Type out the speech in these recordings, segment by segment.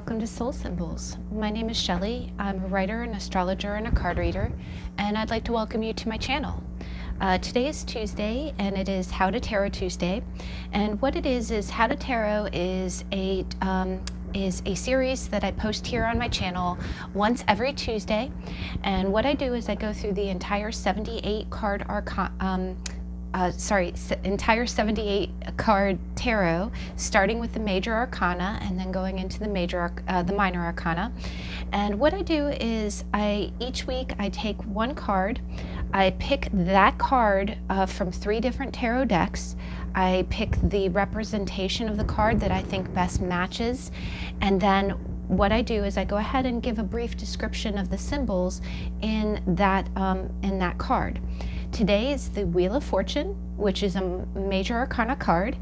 welcome to Soul Symbols. My name is Shelley. I'm a writer, an astrologer, and a card reader, and I'd like to welcome you to my channel. Today is Tuesday, and it is How to Tarot Tuesday. And what it is How to Tarot is a series that I post here on my channel once every Tuesday. And what I do is I go through the entire 78 card entire 78 card tarot, starting with the Major Arcana and then going into the Minor Arcana. And what I do is each week I take one card, I pick that card from 3 different tarot decks. I pick the representation of the card that I think best matches, and then what I do is I go ahead and give a brief description of the symbols in that card. Today is the Wheel of Fortune, which is a Major Arcana card.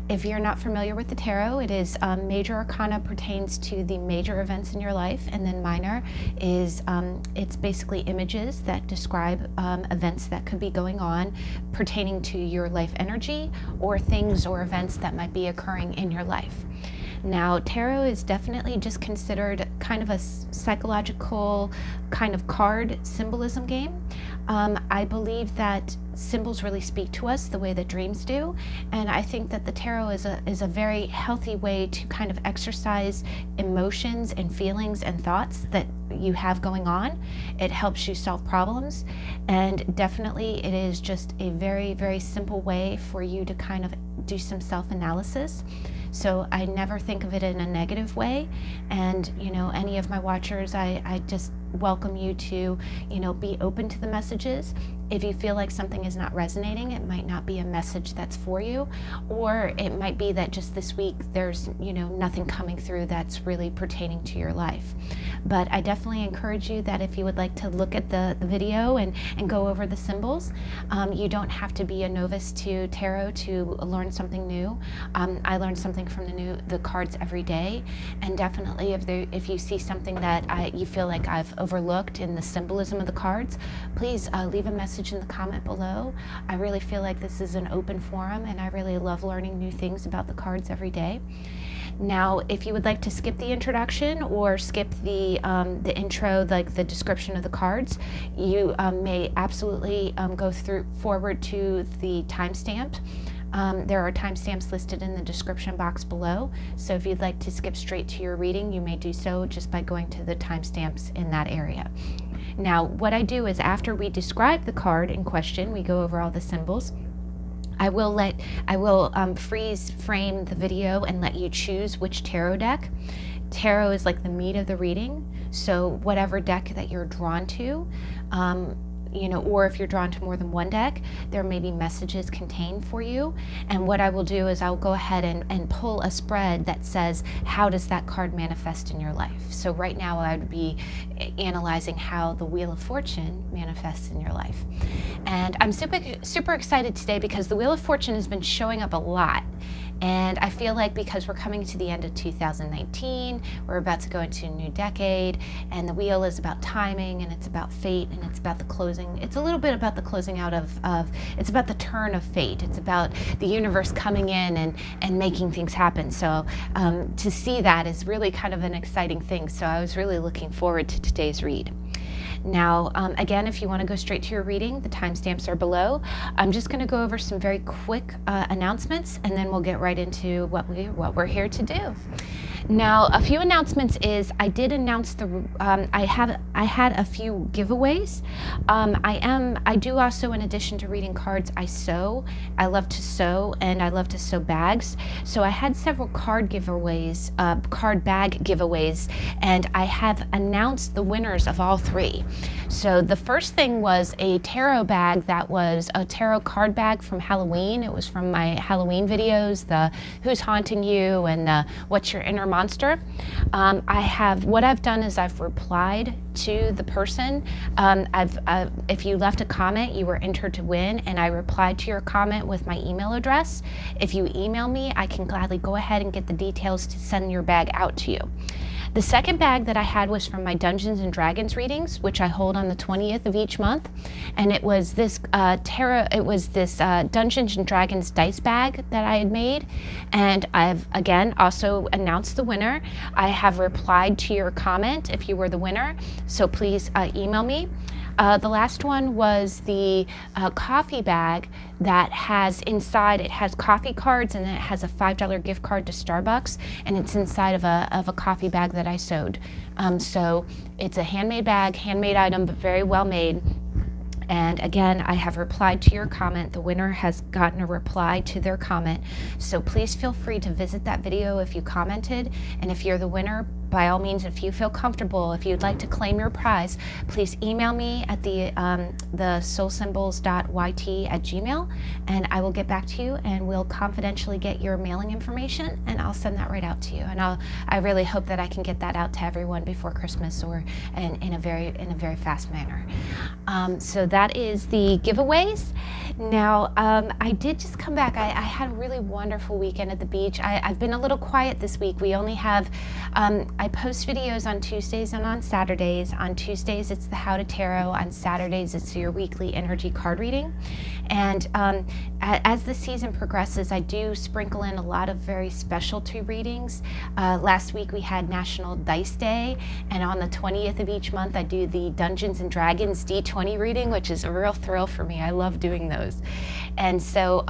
If you're not familiar with the tarot, it is Major Arcana pertains to the major events in your life, and then Minor is it's basically images that describe events that could be going on pertaining to your life energy or things or events that might be occurring in your life. Now, tarot is definitely just considered kind of a psychological kind of card symbolism game. I believe that symbols really speak to us the way that dreams do, and I think that the tarot is a very healthy way to kind of exercise emotions and feelings and thoughts that you have going on. It helps you solve problems, and definitely it is just a very, very simple way for you to kind of do some self-analysis. So I never think of it in a negative way, and any of my watchers, I just welcome you to be open to the messages. If you feel like something is not resonating, it might not be a message that's for you, or it might be that just this week there's nothing coming through that's really pertaining to your life. But I definitely encourage you that if you would like to look at the video and go over the symbols, you don't have to be a novice to tarot to learn something new. I learn something from the cards every day, and definitely if you see something that you feel like I've overlooked in the symbolism of the cards, please leave a message in the comment below. I really feel like this is an open forum, and I really love learning new things about the cards every day. Now, if you would like to skip the introduction or skip the intro, like the description of the cards, you may absolutely go forward to the timestamp. There are timestamps listed in the description box below, so if you'd like to skip straight to your reading, you may do so just by going to the timestamps in that area. Now, what I do is after we describe the card in question, we go over all the symbols. I will freeze frame the video and let you choose which tarot deck. Tarot is like the meat of the reading, so whatever deck that you're drawn to, or if you're drawn to more than one deck, there may be messages contained for you. And what I will do is I'll go ahead and pull a spread that says, how does that card manifest in your life? So right now I would be analyzing how the Wheel of Fortune manifests in your life. And I'm super excited today because the Wheel of Fortune has been showing up a lot. And I feel like because we're coming to the end of 2019, we're about to go into a new decade, and the wheel is about timing, and it's about fate, and it's about the closing. It's a little bit about the closing out it's about the turn of fate. It's about the universe coming in and making things happen. So to see that is really kind of an exciting thing. So I was really looking forward to today's read. Now, again, if you want to go straight to your reading, the timestamps are below. I'm just going to go over some very quick announcements, and then we'll get right into what we're here to do. Now, a few announcements is I did announce I had a few giveaways. I do also, in addition to reading cards, I sew. I love to sew, and I love to sew bags. So I had several card giveaways, card bag giveaways, and I have announced the winners of all 3. So the first thing was a tarot bag that was a tarot card bag from Halloween. It was from my Halloween videos, the Who's Haunting You and the What's Your Inner Monster. What I've done is I've replied to the person. If you left a comment, you were entered to win, and I replied to your comment with my email address. If you email me, I can gladly go ahead and get the details to send your bag out to you. The second bag that I had was from my Dungeons and Dragons readings, which I hold on the 20th of each month, and it was this Dungeons and Dragons dice bag that I had made, and I've again also announced the winner. I have replied to your comment if you were the winner, so please email me. The last one was the coffee bag that has inside, it has coffee cards, and it has a $5 gift card to Starbucks, and it's inside of a coffee bag that I sewed. So it's a handmade bag, handmade item, but very well made. And again, I have replied to your comment. The winner has gotten a reply to their comment. So please feel free to visit that video if you commented. And if you're the winner, by all means, if you feel comfortable, if you'd like to claim your prize, please email me at the soulsymbols.yt@gmail, and I will get back to you, and we'll confidentially get your mailing information, and I'll send that right out to you. And I really hope that I can get that out to everyone before Christmas, or in a very fast manner. So that is the giveaways. Now, I did just come back. I had a really wonderful weekend at the beach. I've been a little quiet this week. We only have I post videos on Tuesdays and on Saturdays. On Tuesdays, it's the How to Tarot. On Saturdays, it's your weekly energy card reading. And as the season progresses, I do sprinkle in a lot of very specialty readings. Last week, we had National Dice Day, and on the 20th of each month, I do the Dungeons and Dragons D20 reading, which is a real thrill for me. I love doing those. And so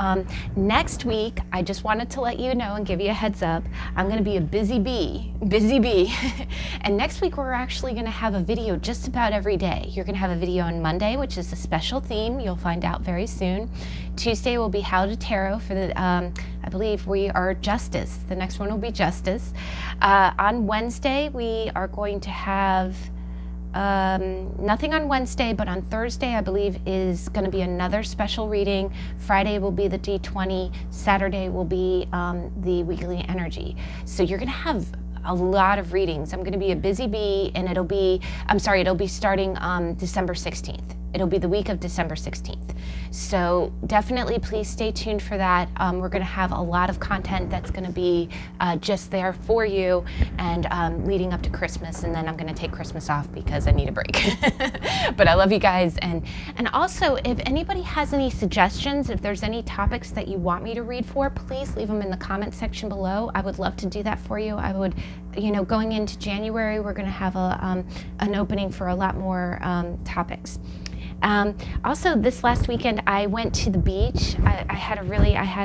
next week, I just wanted to let you know and give you a heads up, I'm going to be a busy bee. And next week, we're actually going to have a video just about every day. You're going to have a video on Monday, which is a special theme. You'll find out very soon. Tuesday will be How to Tarot for the, I believe we are Justice. The next one will be Justice. On Wednesday, we are going to have nothing on Wednesday, but on Thursday, I believe, is going to be another special reading. Friday will be the D20. Saturday will be the weekly energy. So you're going to have a lot of readings. I'm going to be a busy bee, and it'll be starting December 16th. It'll be the week of December 16th. So definitely please stay tuned for that. We're going to have a lot of content that's going to be just there for you, and leading up to Christmas, and then I'm going to take Christmas off because I need a break. But I love you guys. And also, if anybody has any suggestions, if there's any topics that you want me to read for, please leave them in the comment section below. I would love to do that for you. I would, going into January, we're going to have an opening for a lot more topics. Also, this last weekend, I went to the beach. I had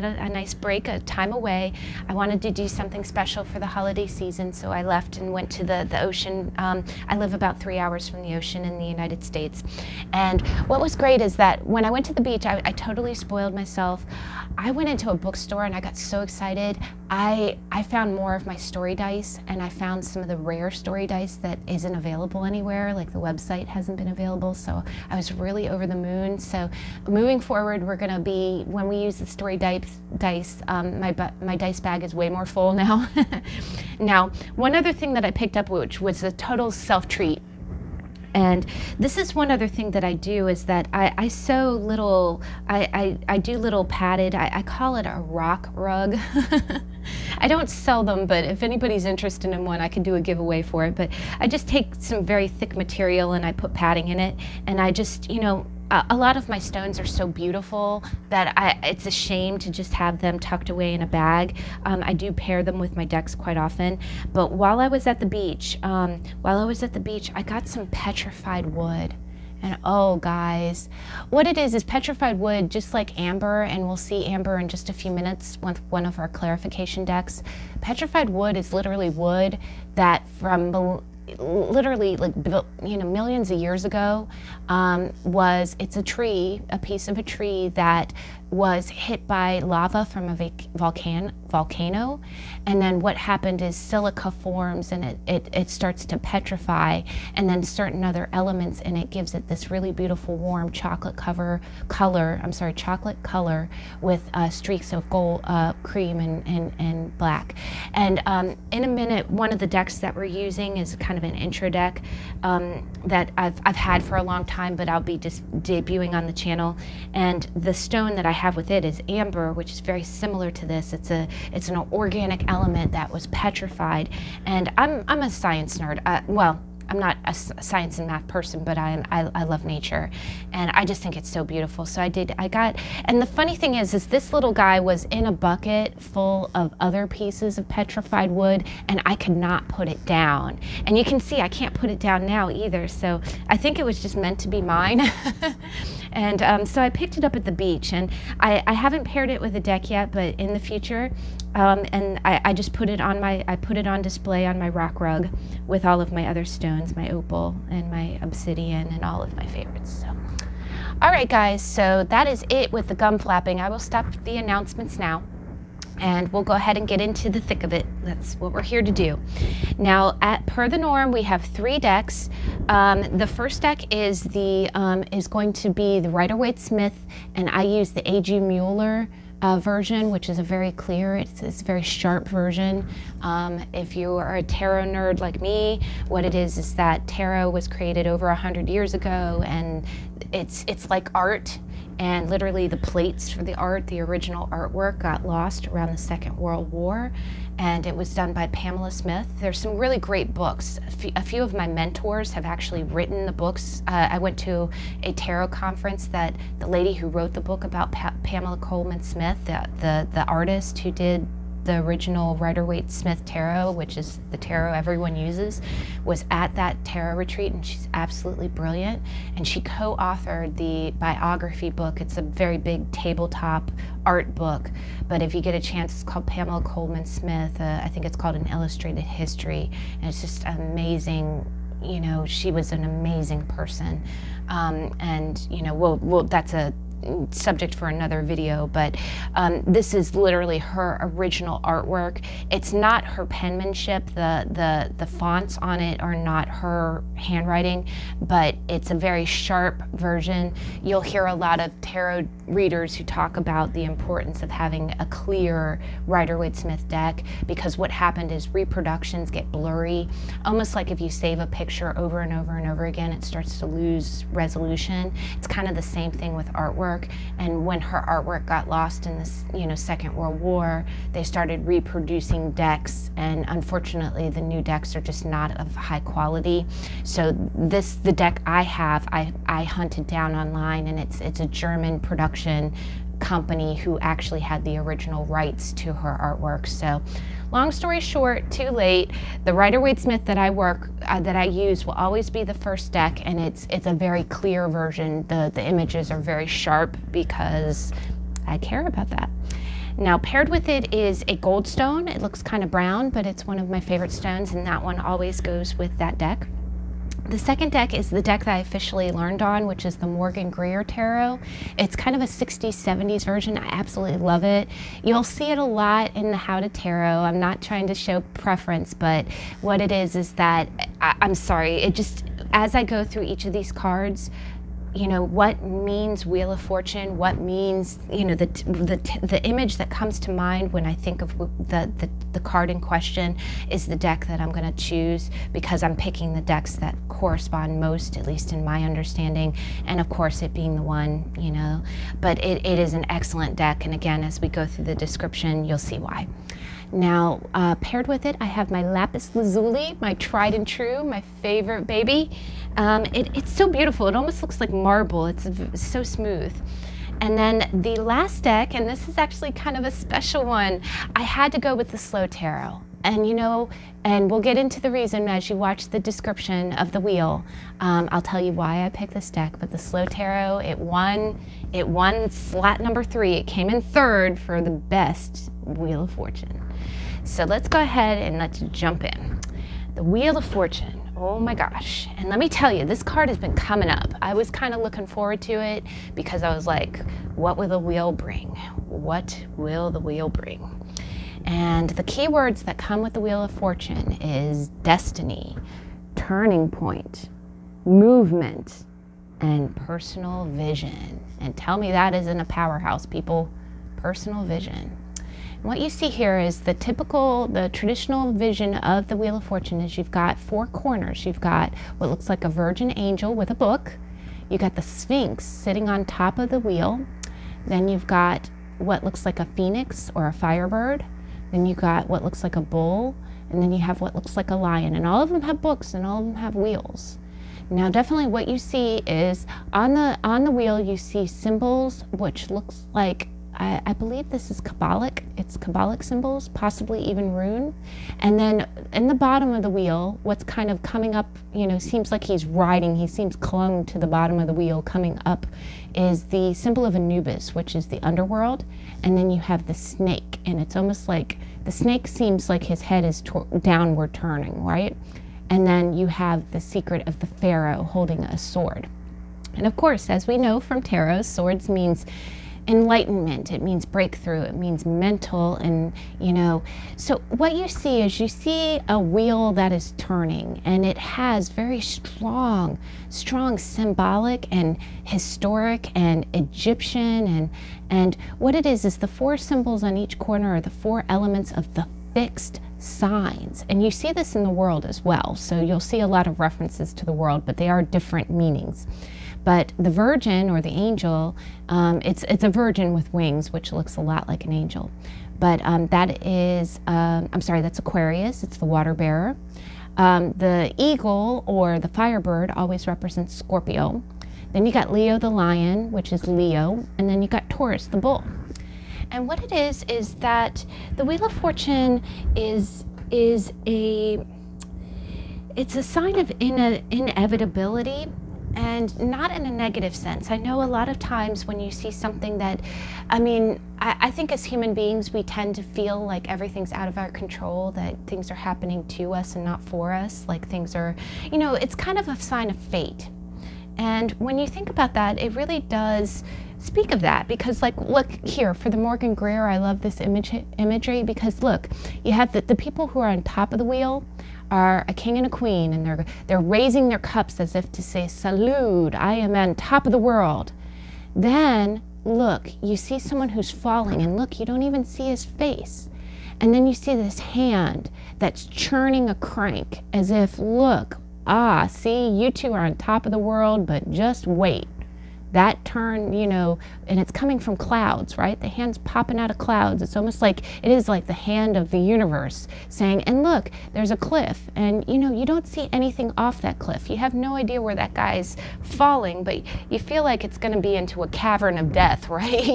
a nice break, a time away. I wanted to do something special for the holiday season, so I left and went to the ocean. I live about 3 hours from the ocean in the United States. And what was great is that when I went to the beach, I totally spoiled myself. I went into a bookstore and I got so excited. I found more of my story dice, and I found some of the rare story dice that isn't available anywhere, like the website hasn't been available, so I was really over the moon. So moving forward, we're going to be, when we use the story dice, my dice bag is way more full now. Now, one other thing that I picked up, which was a total self-treat, and this is one other thing that I do, is that I sew little, I do little padded, I call it a rock rug. I don't sell them, but if anybody's interested in one, I can do a giveaway for it. But I just take some very thick material and I put padding in it, and I just, a lot of my stones are so beautiful that it's a shame to just have them tucked away in a bag. I do pair them with my decks quite often. But while I was at the beach, I got some petrified wood. And oh, guys, what it is petrified wood, just like amber, and we'll see amber in just a few minutes with one of our clarification decks. Petrified wood is literally wood that from literally, like, millions of years ago, it's a tree, a piece of a tree that was hit by lava from a volcano, and then what happened is silica forms and it starts to petrify, and then certain other elements in it gives it this really beautiful warm chocolate color with streaks of gold, cream and black. And in a minute, one of the decks that we're using is kind of an intro deck that I've had for a long time, but I'll be just debuting on the channel. And the stone that I have with it is amber, which is very similar to this. It's an organic element that was petrified. And I'm a science nerd. Well, I'm not a science and math person, but I love nature, and I just think it's so beautiful. So and the funny thing is this little guy was in a bucket full of other pieces of petrified wood, and I could not put it down. And you can see I can't put it down now either, so I think it was just meant to be mine. And so I picked it up at the beach, and I haven't paired it with a deck yet, but in the future, and I just put it on display on my rock rug with all of my other stones, my opal and my obsidian and all of my favorites. So, all right, guys, so that is it with the gum flapping. I will stop the announcements now, and we'll go ahead and get into the thick of it. That's what we're here to do. Now, per the norm, we have 3 decks. The first deck is going to be the Rider-Waite Smith, and I use the A.G. Mueller version, which is a very clear, it's a very sharp version. If you are a tarot nerd like me, what it is that tarot was created over 100 years ago, and it's like art, and literally the plates for the art, the original artwork, got lost around the Second World War, and it was done by Pamela Smith. There's some really great books. A few of my mentors have actually written the books. I went to a tarot conference that the lady who wrote the book about Pamela Coleman Smith, the artist who did the original Rider-Waite Smith tarot, which is the tarot everyone uses, was at that tarot retreat, and she's absolutely brilliant. And she co-authored the biography book. It's a very big tabletop art book, but if you get a chance, it's called Pamela Coleman Smith. I think it's called An Illustrated History, and it's just amazing. You know, she was an amazing person, and you know, that's a subject for another video, but this is literally her original artwork. It's not her penmanship. The fonts on it are not her handwriting, but it's a very sharp version. You'll hear a lot of tarot readers who talk about the importance of having a clear Rider-Waite Smith deck, because what happened is reproductions get blurry. Almost like if you save a picture over and over and over again, it starts to lose resolution. It's kind of the same thing with artwork. And when her artwork got lost in this, Second World War, they started reproducing decks, and unfortunately the new decks are just not of high quality. So the deck I have, I hunted down online, and it's a German production company who actually had the original rights to her artwork. So long story short, too late. The Rider-Waite Smith that I use will always be the first deck, and it's a very clear version. The images are very sharp because I care about that. Now, paired with it is a gold stone. It looks kind of brown, but it's one of my favorite stones, and that one always goes with that deck. The second deck is the deck that I officially learned on, which is the Morgan Greer Tarot. It's kind of a 60s, 70s version. I absolutely love it. You'll see it a lot in the How to Tarot. I'm not trying to show preference, but what it is that, I'm sorry, it just, as I go through each of these cards, what means Wheel of Fortune, what means, the image that comes to mind when I think of the card in question is the deck that I'm going to choose, because I'm picking the decks that correspond most, at least in my understanding, and of course it being the one, but it is an excellent deck, and again, as we go through the description, you'll see why. Now, paired with it, I have my lapis lazuli, my tried and true, my favorite baby. It's so beautiful. It almost looks like marble. It's so smooth. And then the last deck, and this is actually kind of a special one, I had to go with the slow tarot. And and we'll get into the reason as you watch the description of the wheel. I'll tell you why I picked this deck, but the slow tarot, it won slot number 3. It came in 3rd for the best Wheel of Fortune. So let's go ahead and let's jump in. The Wheel of Fortune. Oh my gosh. And let me tell you, this card has been coming up. I was kind of looking forward to it because I was like, what will the wheel bring? What will the wheel bring? And the key words that come with the Wheel of Fortune is destiny, turning point, movement, and personal vision. And tell me that isn't a powerhouse, people. Personal vision. And what you see here is the traditional vision of the Wheel of Fortune is you've got four corners. You've got what looks like a virgin angel with a book. You got the Sphinx sitting on top of the wheel. Then you've got what looks like a phoenix or a firebird. Then you got what looks like a bull, and then you have what looks like a lion, and all of them have books and all of them have wheels. Now definitely what you see is on the wheel you see symbols which looks like, I believe this is Kabbalic. It's Kabbalic symbols, possibly even rune. And then in the bottom of the wheel, what's kind of coming up, seems like he seems clung to the bottom of the wheel coming up, is the symbol of Anubis, which is the underworld. And then you have the snake, and it's almost like the snake seems like his head is downward turning, right? And then you have the secret of the pharaoh holding a sword. And of course, as we know from tarot, swords means enlightenment, it means breakthrough, it means mental, and so what you see is a wheel that is turning, and it has very strong symbolic and historic and Egyptian, and what it is the four symbols on each corner are the four elements of the fixed signs. And you see this in the world as well, so you'll see a lot of references to the world, but they are different meanings. But the virgin or the angel, it's a virgin with wings, which looks a lot like an angel. But that's Aquarius, it's the water bearer. The eagle or the firebird always represents Scorpio. Then you got Leo the lion, which is Leo, and then you got Taurus the bull. And what it is that the Wheel of Fortune is a sign of inevitability. And not in a negative sense. I know a lot of times when you see something that, I think as human beings, we tend to feel like everything's out of our control, that things are happening to us and not for us, like things are, it's kind of a sign of fate. And when you think about that, it really does speak of that, because look here, for the Morgan Greer, I love this imagery, because look, you have the people who are on top of the wheel are a king and a queen, and they're raising their cups as if to say, salute, I am on top of the world. Then look, you see someone who's falling, and look, you don't even see his face. And then you see this hand that's churning a crank as if, look, see, you two are on top of the world, but just wait. That turn, and it's coming from clouds, right? The hand's popping out of clouds. It's almost like, it is like the hand of the universe saying, and look, there's a cliff. And, you don't see anything off that cliff. You have no idea where that guy's falling, but you feel like it's going to be into a cavern of death, right?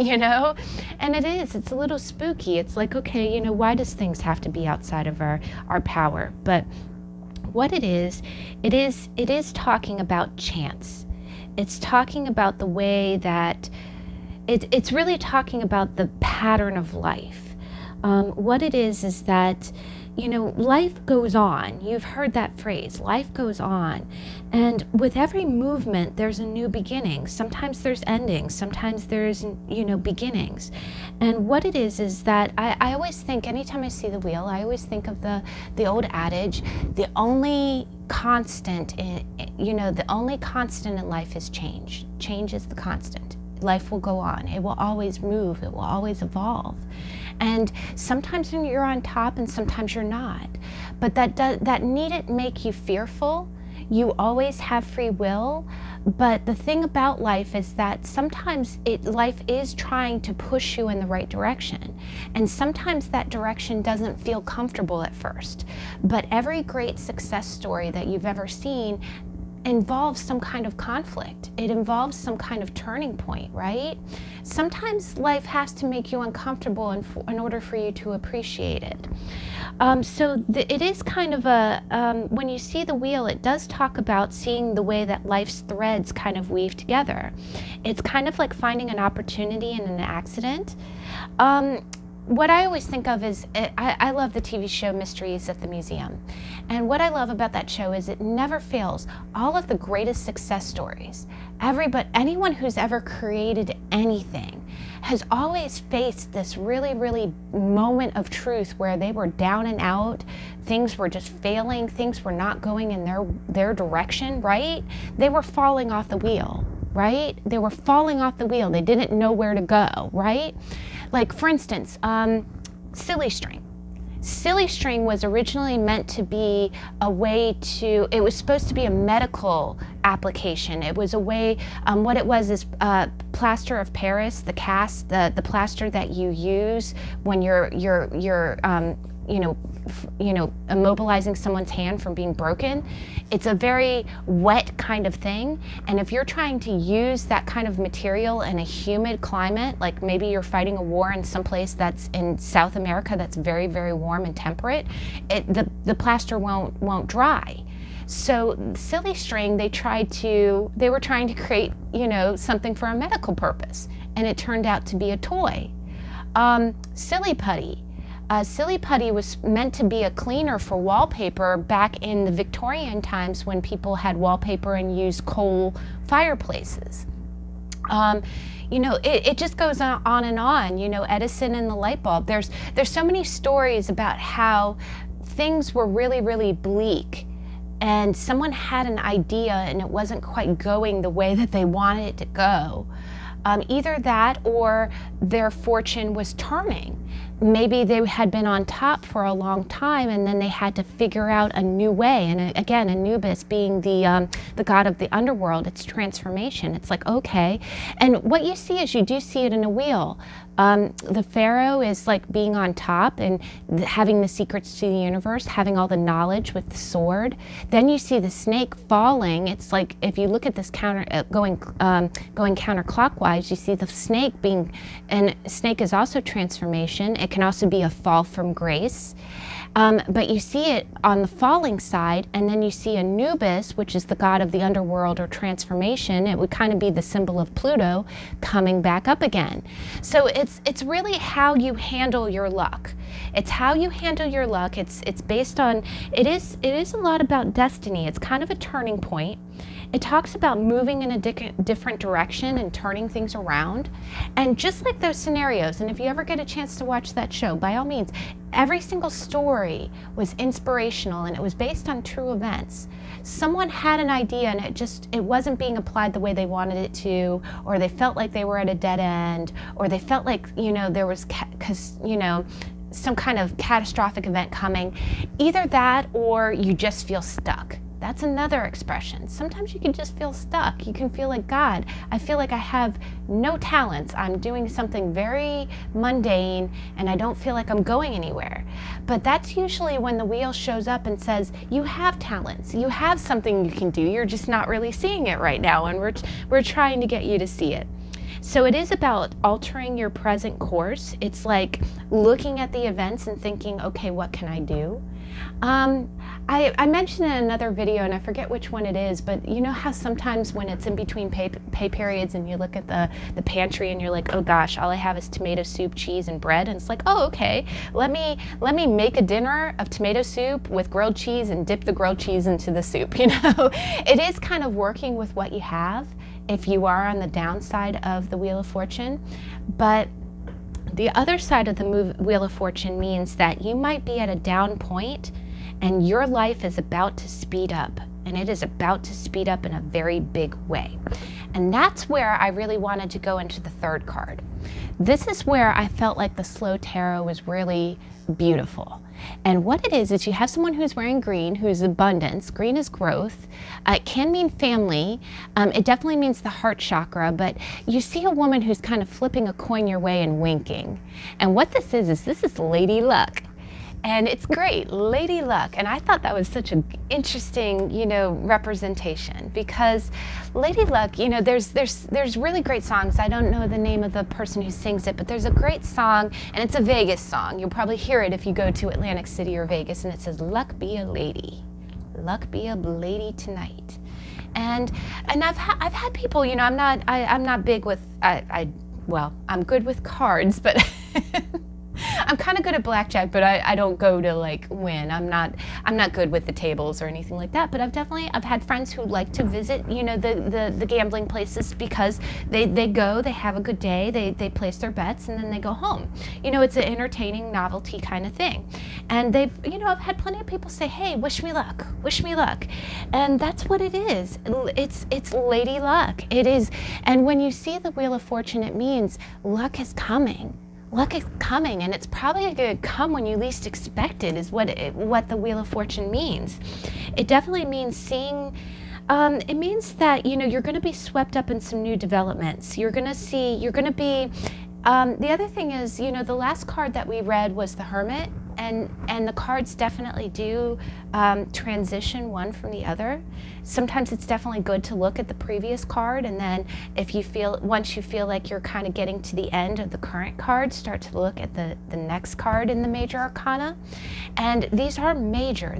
And it's a little spooky. It's like, okay, why does things have to be outside of our power? But what it is talking about chance. It's talking about the way that it's really talking about the pattern of life. What it is that, life goes on. You've heard that phrase, life goes on. And with every movement, there's a new beginning. Sometimes there's endings, sometimes there's, beginnings. And what it is that I always think, anytime I see the wheel, I always think of the old adage, the only constant in life is change. Change is the constant. Life will go on. It will always move. It will always evolve. And sometimes you're on top and sometimes you're not. But that needn't make you fearful. You always have free will. But the thing about life is that sometimes life is trying to push you in the right direction. And sometimes that direction doesn't feel comfortable at first. But every great success story that you've ever seen involves some kind of conflict. It involves some kind of turning point, right? Sometimes life has to make you uncomfortable in order for you to appreciate it. It is kind of when you see the wheel, it does talk about seeing the way that life's threads kind of weave together. It's kind of like finding an opportunity in an accident. what I always think of is, I love the TV show Mysteries at the Museum. And what I love about that show is it never fails. All of the greatest success stories, anyone who's ever created anything has always faced this really, really moment of truth where they were down and out, things were just failing, things were not going in their direction, right? They were falling off the wheel, right? They were falling off the wheel. They didn't know where to go, right? Like, for instance, silly string. Silly string was originally meant to be a way to, it was supposed to be a medical application. It was a way, what it was is plaster of Paris, the cast, the plaster that you use when you're immobilizing someone's hand from being broken. It's a very wet kind of thing, and if you're trying to use that kind of material in a humid climate, like maybe you're fighting a war in some place that's in South America that's very, very warm and temperate, the plaster won't dry. So silly string, they were trying to create, something for a medical purpose, and it turned out to be a toy. Silly putty. Silly putty was meant to be a cleaner for wallpaper back in the Victorian times when people had wallpaper and used coal fireplaces. It just goes on and on. Edison and the light bulb. There's so many stories about how things were really, really bleak, and someone had an idea and it wasn't quite going the way that they wanted it to go. Either that or their fortune was turning. Maybe they had been on top for a long time and then they had to figure out a new way. And again, Anubis being the god of the underworld, it's transformation. It's like, okay. And what you see is you do see it in a wheel. The pharaoh is like being on top and having the secrets to the universe, having all the knowledge with the sword. Then you see the snake falling. It's like if you look at this going counterclockwise, you see the snake and snake is also transformation. It can also be a fall from grace. But you see it on the falling side, and then you see Anubis, which is the god of the underworld or transformation. It would kind of be the symbol of Pluto coming back up again. So it's really how you handle your luck. It's how you handle your luck. It's based on, it is a lot about destiny. It's kind of a turning point. It talks about moving in a different direction and turning things around. And just like those scenarios, and if you ever get a chance to watch that show, by all means, every single story was inspirational and it was based on true events. Someone had an idea and it wasn't being applied the way they wanted it to, or they felt like they were at a dead end, or they felt like, there was, some kind of catastrophic event coming. Either that or you just feel stuck. That's another expression. Sometimes you can just feel stuck. You can feel like, God, I feel like I have no talents. I'm doing something very mundane and I don't feel like I'm going anywhere. But that's usually when the wheel shows up and says, you have talents. You have something you can do. You're just not really seeing it right now, and we're trying to get you to see it. So it is about altering your present course. It's like looking at the events and thinking, okay, what can I do? I mentioned in another video, and I forget which one it is, but you know how sometimes when it's in between pay periods and you look at the pantry and you're like, oh gosh, all I have is tomato soup, cheese, and bread, and it's like, oh, okay, let me make a dinner of tomato soup with grilled cheese and dip the grilled cheese into the soup. It is kind of working with what you have if you are on the downside of the Wheel of Fortune. But the other side of the Wheel of Fortune means that you might be at a down point and your life is about to speed up, and it is about to speed up in a very big way. And that's where I really wanted to go into the third card. This is where I felt like the slow tarot was really beautiful. And what it is you have someone who's wearing green, who's abundance. Green is growth. It can mean family. It definitely means the heart chakra, but you see a woman who's kind of flipping a coin your way and winking. And what this is Lady Luck. And it's great, Lady Luck. And I thought that was such an interesting, representation, because Lady Luck, there's really great songs. I don't know the name of the person who sings it, but there's a great song, and it's a Vegas song. You'll probably hear it if you go to Atlantic City or Vegas, and it says, "Luck be a lady, luck be a lady tonight." And I've had people, I'm not big with, I'm good with cards, but I'm kind of good at blackjack, but I don't go to like win. I'm not good with the tables or anything like that. But I've had friends who like to visit, you know, the gambling places because they go, they have a good day, they place their bets, and then they go home. You know, it's an entertaining novelty kind of thing. And I've had plenty of people say, hey, wish me luck, and that's what it is. It's lady luck. It is. And when you see the Wheel of Fortune, it means luck is coming. Luck is coming, and it's probably going to come when you least expect it, is what the Wheel of Fortune means. It definitely means seeing. It means that, you know, you're going to be swept up in some new developments. You're going to be. The other thing is, you know, the last card that we read was the Hermit, and the cards definitely do transition one from the other. Sometimes it's definitely good to look at the previous card, and then once you feel like you're kind of getting to the end of the current card, start to look at the next card in the Major Arcana. And these are major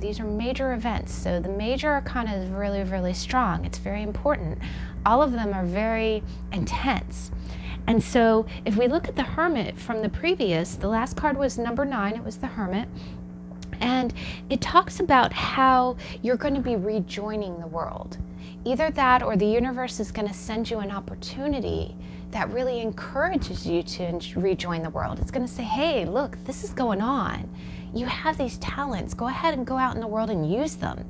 events. So the Major Arcana is really, really strong. It's very important. All of them are very intense. And so if we look at the Hermit from the last card was number 9, it was the Hermit. And it talks about how you're going to be rejoining the world. Either that or the universe is going to send you an opportunity that really encourages you to rejoin the world. It's going to say, hey, look, this is going on. You have these talents. Go ahead and go out in the world and use them.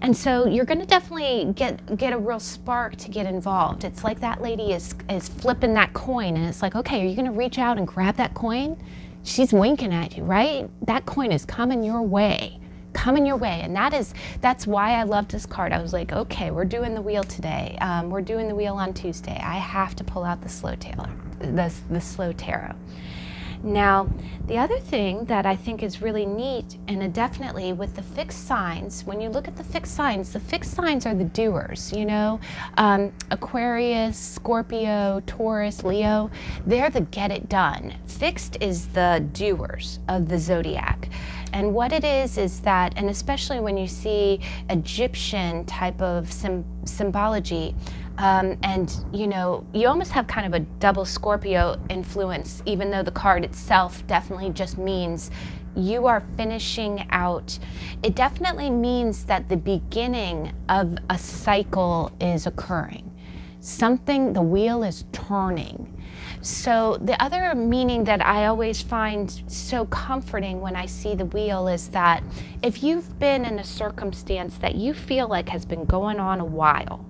And so you're going to definitely get a real spark to get involved. It's like that lady is flipping that coin, and it's like, okay, are you going to reach out and grab that coin? She's winking at you, right? That coin is coming your way. And that's why I loved this card. I was like, okay, we're doing the wheel today. We're doing the wheel on Tuesday. I have to pull out the slow tarot. Now, the other thing that I think is really neat, and definitely with the fixed signs, when you look at the fixed signs are the doers, you know, Aquarius, Scorpio, Taurus, Leo, they're the get it done. Fixed is the doers of the zodiac. And what it is that, and especially when you see Egyptian type of symbology, and you know, you almost have kind of a double Scorpio influence, even though the card itself definitely just means you are finishing out. It definitely means that the beginning of a cycle is occurring. The wheel is turning. So the other meaning that I always find so comforting when I see the wheel is that if you've been in a circumstance that you feel like has been going on a while,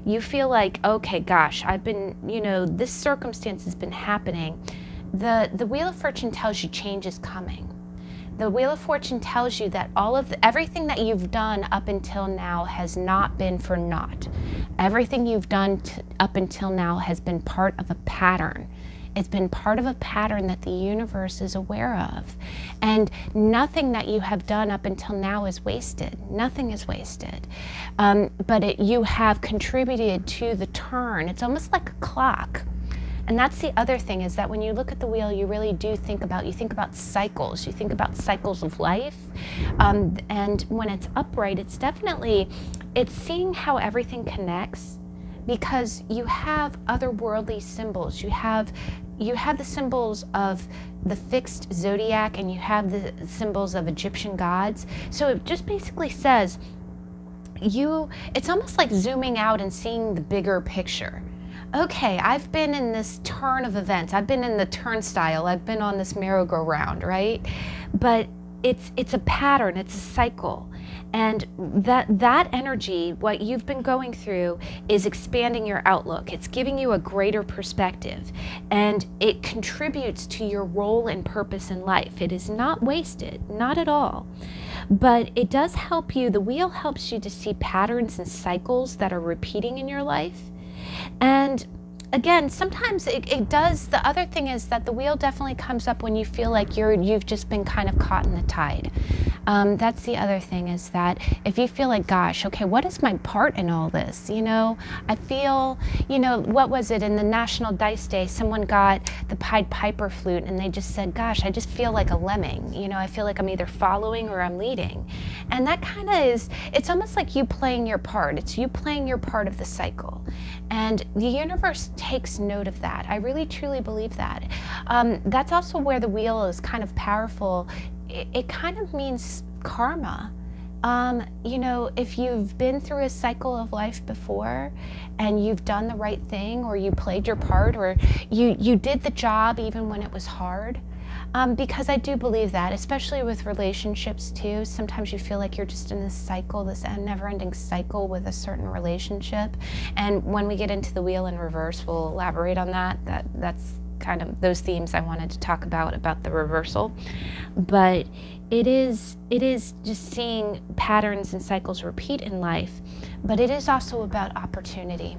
you feel like, okay, gosh, this circumstance has been happening. The Wheel of Fortune tells you change is coming. The Wheel of Fortune tells you that everything that you've done up until now has not been for naught. Everything you've done up until now has been part of a pattern. It's been part of a pattern that the universe is aware of. And nothing that you have done up until now is wasted. Nothing is wasted. But you have contributed to the turn. It's almost like a clock. And that's the other thing, is that when you look at the wheel, you really do think about cycles. You think about cycles of life. And when it's upright, it's seeing how everything connects, because you have otherworldly symbols. You have the symbols of the fixed zodiac, and you have the symbols of Egyptian gods. So it just basically says, it's almost like zooming out and seeing the bigger picture. Okay, I've been in this turn of events. I've been in the turnstile. I've been on this merry-go-round, right? But it's a pattern. It's a cycle. And that energy, what you've been going through, is expanding your outlook. It's giving you a greater perspective. And it contributes to your role and purpose in life. It is not wasted, not at all. But it does help you. The wheel helps you to see patterns and cycles that are repeating in your life. And again, sometimes it does. The other thing is that the wheel definitely comes up when you feel like you've just been kind of caught in the tide. That's the other thing, is that if you feel like, gosh, okay, what is my part in all this? You know, I feel, what was it in the National Dice Day? Someone got the Pied Piper flute, and they just said, gosh, I just feel like a lemming. I feel like I'm either following or I'm leading. And that kind of it's almost like you playing your part. It's you playing your part of the cycle. And the universe takes note of that. I really truly believe that. That's also where the wheel is kind of powerful. It kind of means karma. You know, if you've been through a cycle of life before and you've done the right thing, or you played your part, or you did the job even when it was hard, because I do believe that, especially with relationships too. Sometimes you feel like you're just in this cycle, this never-ending cycle with a certain relationship. And when we get into the wheel in reverse, we'll elaborate on that. That's kind of those themes I wanted to talk about the reversal. But it is just seeing patterns and cycles repeat in life, but it is also about opportunity.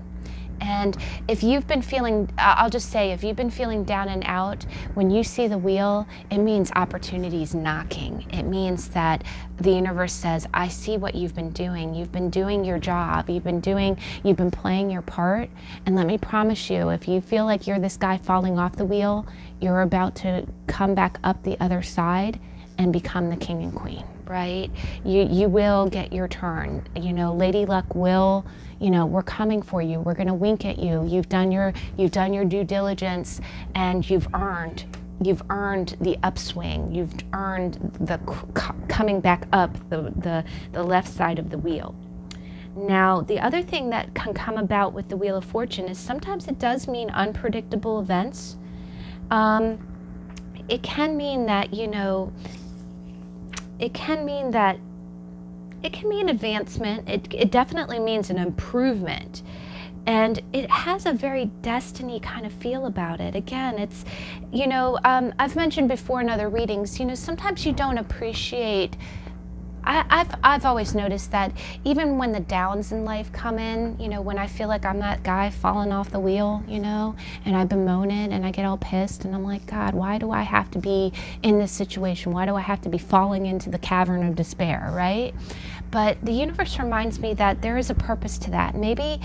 And if you've been feeling, I'll just say, if you've been feeling down and out, when you see the wheel, it means opportunity's knocking. It means that the universe says, I see what you've been doing. You've been doing your job. You've been playing your part. And let me promise you, if you feel like you're this guy falling off the wheel, you're about to come back up the other side and become the king and queen, right? You will get your turn. You know, Lady Luck will, you know, we're coming for you. We're gonna wink at you. You've done your due diligence, and you've earned the upswing. You've earned the coming back up the left side of the wheel. Now, the other thing that can come about with the Wheel of Fortune is sometimes it does mean unpredictable events. It can mean that, you know, it can mean advancement. It definitely means an improvement. And it has a very destiny kind of feel about it. Again, it's, you know, I've mentioned before in other readings, you know, sometimes you don't appreciate, I've always noticed that even when the downs in life come in, you know, when I feel like I'm that guy falling off the wheel, you know, and I bemoan it and I get all pissed and I'm like, God, why do I have to be in this situation? Why do I have to be falling into the cavern of despair, right? But the universe reminds me that there is a purpose to that. Maybe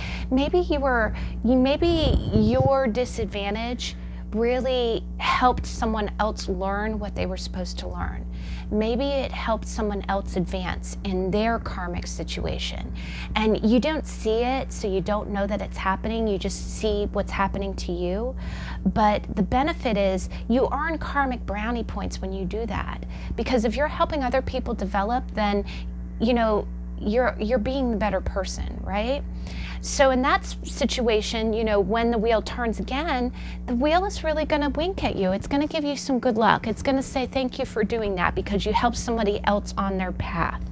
your disadvantage really helped someone else learn what they were supposed to learn. Maybe it helped someone else advance in their karmic situation. And you don't see it, so you don't know that it's happening. You just see what's happening to you. But the benefit is you earn karmic brownie points when you do that. Because if you're helping other people develop, then, you know, you're being the better person, right? So in that situation, you know, when the wheel turns again, the wheel is really going to wink at you. It's going to give you some good luck. It's going to say thank you for doing that because you helped somebody else on their path.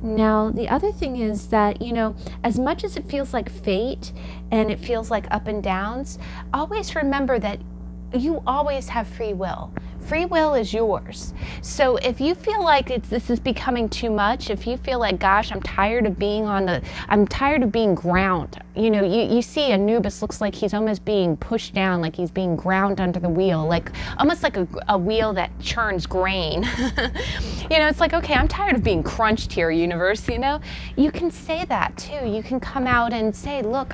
Now, the other thing is that, you know, as much as it feels like fate and it feels like up and downs, always remember that you always have free will. Free will is yours. So if you feel like this is becoming too much, if you feel like, gosh, I'm tired of being ground. You know, you see Anubis looks like he's almost being pushed down, like he's being ground under the wheel, like almost like a wheel that churns grain. You know, it's like, okay, I'm tired of being crunched here, universe, you know? You can say that too. You can come out and say, look,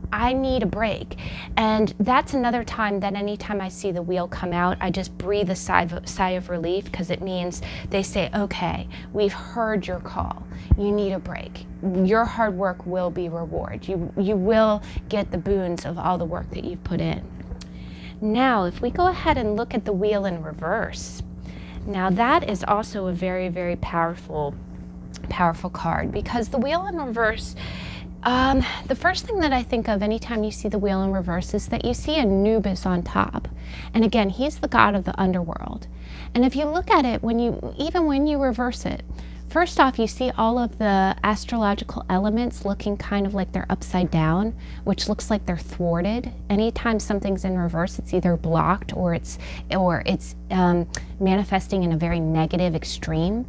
I need a break. And that's another time that anytime I see the wheel come out, I just breathe a sigh of relief, because it means they say, okay, we've heard your call. You need a break. Your hard work will be rewarded. You will get the boons of all the work that you've put in. Now, if we go ahead and look at the wheel in reverse, now that is also a very, very powerful card, because the wheel in reverse, the first thing that I think of anytime you see the wheel in reverse is that you see Anubis on top. And again, he's the god of the underworld. And if you look at it, even when you reverse it, first off, you see all of the astrological elements looking kind of like they're upside down, which looks like they're thwarted. Anytime something's in reverse, it's either blocked or it's manifesting in a very negative extreme.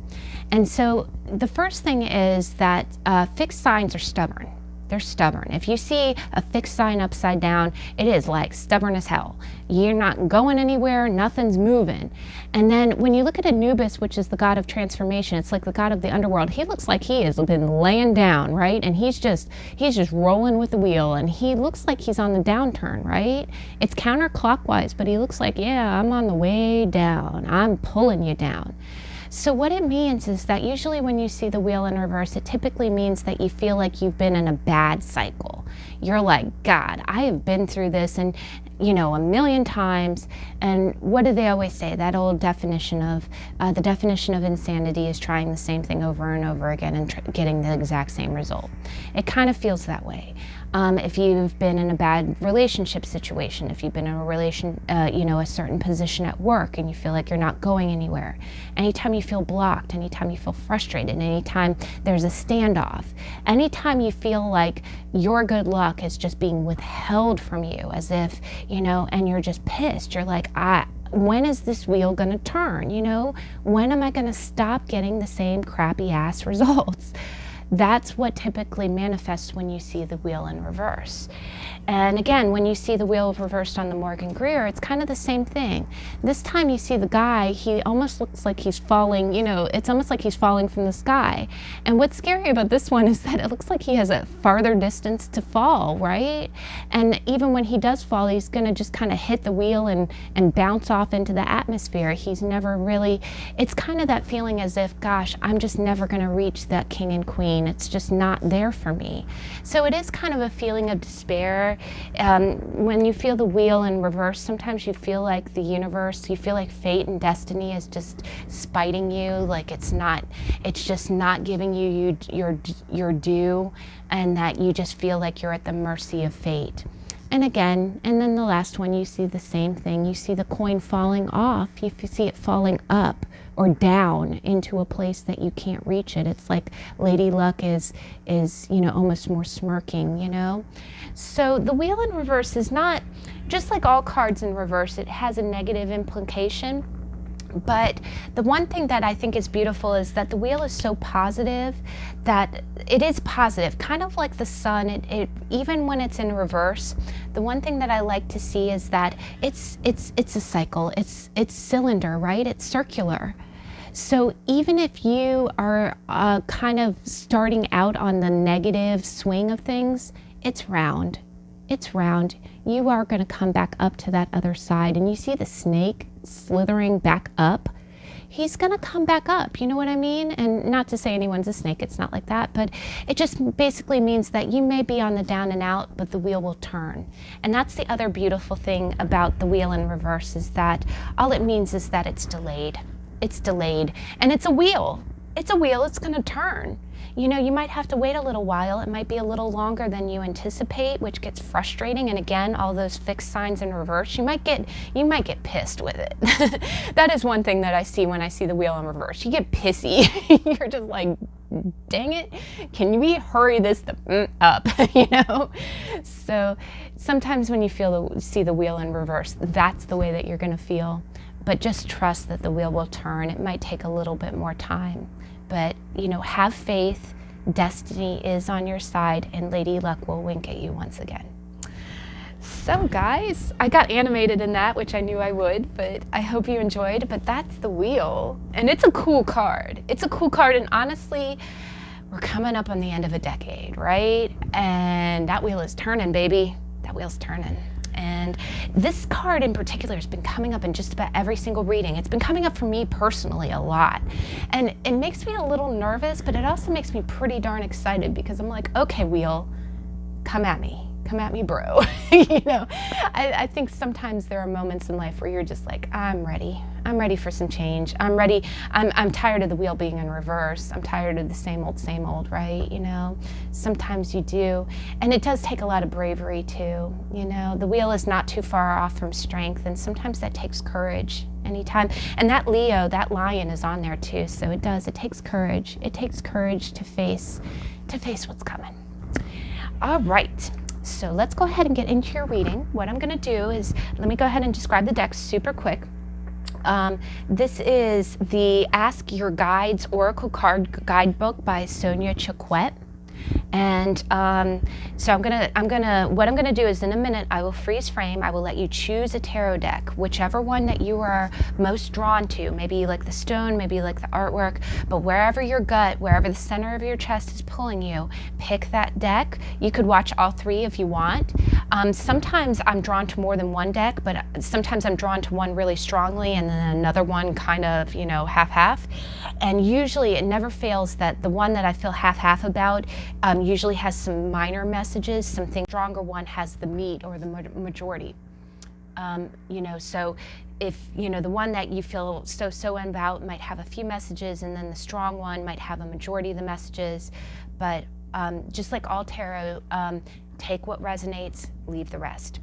And so the first thing is that fixed signs are stubborn. They're stubborn. If you see a fixed sign upside down, it is like stubborn as hell. You're not going anywhere, nothing's moving. And then when you look at Anubis, which is the god of transformation, it's like the god of the underworld, he looks like he has been laying down, right? And he's just rolling with the wheel, and he looks like he's on the downturn, right? It's counterclockwise, but he looks like, yeah, I'm on the way down. I'm pulling you down. So what it means is that usually when you see the wheel in reverse, it typically means that you feel like you've been in a bad cycle. You're like, God, I have been through this and a million times. And what do they always say? That old definition of, the definition of insanity is trying the same thing over and over again and getting the exact same result. It kind of feels that way. If you've been in a bad relationship situation, if you've been in a certain position at work and you feel like you're not going anywhere, anytime you feel blocked, anytime you feel frustrated, anytime there's a standoff, anytime you feel like your good luck is just being withheld from you, as if, and you're just pissed, you're like, when is this wheel going to turn? When am I going to stop getting the same crappy ass results? That's what typically manifests when you see the wheel in reverse. And again, when you see the wheel reversed on the Morgan Greer, it's kind of the same thing. This time you see the guy, he almost looks like he's falling, it's almost like he's falling from the sky. And what's scary about this one is that it looks like he has a farther distance to fall, right? And even when he does fall, he's gonna just kind of hit the wheel and bounce off into the atmosphere. He's never really, it's kind of that feeling as if, gosh, I'm just never gonna reach that king and queen. It's just not there for me. So it is kind of a feeling of despair. When you feel the wheel in reverse, sometimes you feel like the universe, you feel like fate and destiny is just spiting you, like it's just not giving you your due, and that you just feel like you're at the mercy of fate. And again, and then the last one, you see the same thing. You see the coin falling off. You see it falling up or down into a place that you can't reach it. It's like Lady Luck is almost more smirking, So the wheel in reverse is not, just like all cards in reverse, it has a negative implication. But the one thing that I think is beautiful is that the wheel is so positive that it is positive, kind of like the sun. It even when it's in reverse, the one thing that I like to see is that it's a cycle. It's cylinder, right? It's circular. So even if you are kind of starting out on the negative swing of things, it's round. It's round. You are going to come back up to that other side, and you see the snake slithering back up. He's going to come back up, you know what I mean? And not to say anyone's a snake, it's not like that, but it just basically means that you may be on the down and out, but the wheel will turn. And that's the other beautiful thing about the wheel in reverse, is that all it means is that it's delayed. It's delayed, and it's a wheel. It's a wheel, it's going to turn. You might have to wait a little while. It might be a little longer than you anticipate, which gets frustrating. And again, all those fixed signs in reverse, you might get pissed with it. That is one thing that I see when I see the wheel in reverse. You get pissy. You're just like, dang it, can we hurry this up, So sometimes when you see the wheel in reverse, that's the way that you're going to feel. But just trust that the wheel will turn. It might take a little bit more time. But, have faith, destiny is on your side, and Lady Luck will wink at you once again. So guys, I got animated in that, which I knew I would, but I hope you enjoyed. But that's the wheel, and it's a cool card. It's a cool card, and honestly, we're coming up on the end of a decade, right? And that wheel is turning, baby. That wheel's turning. And this card in particular has been coming up in just about every single reading. It's been coming up for me personally a lot. And it makes me a little nervous, but it also makes me pretty darn excited, because I'm like, okay, wheel, come at me. Come at me, bro. I think sometimes there are moments in life where you're just like, I'm ready. I'm ready for some change. I'm ready. I'm tired of the wheel being in reverse. I'm tired of the same old, right? Sometimes you do. And it does take a lot of bravery too. The wheel is not too far off from strength, and sometimes that takes courage anytime. And that Leo, that lion is on there too. So it takes courage. It takes courage to face what's coming. All right. So let's go ahead and get into your reading. What I'm going to do is, let me go ahead and describe the deck super quick. This is the Ask Your Guides Oracle Card Guidebook by Sonia Choquette. And so what I'm gonna do is in a minute I will freeze frame. I will let you choose a tarot deck, whichever one that you are most drawn to. Maybe you like the stone, maybe you like the artwork, but wherever your gut, wherever the center of your chest is pulling you, pick that deck. You could watch all three if you want. Sometimes I'm drawn to more than one deck, but sometimes I'm drawn to one really strongly and then another one kind of, you know, half-half. And usually it never fails that the one that I feel half-half about usually has some minor messages, something stronger one has the meat or the majority. You know, so if, you know, the one that you feel so about might have a few messages, and then the strong one might have a majority of the messages. But just like all tarot, take what resonates, leave the rest.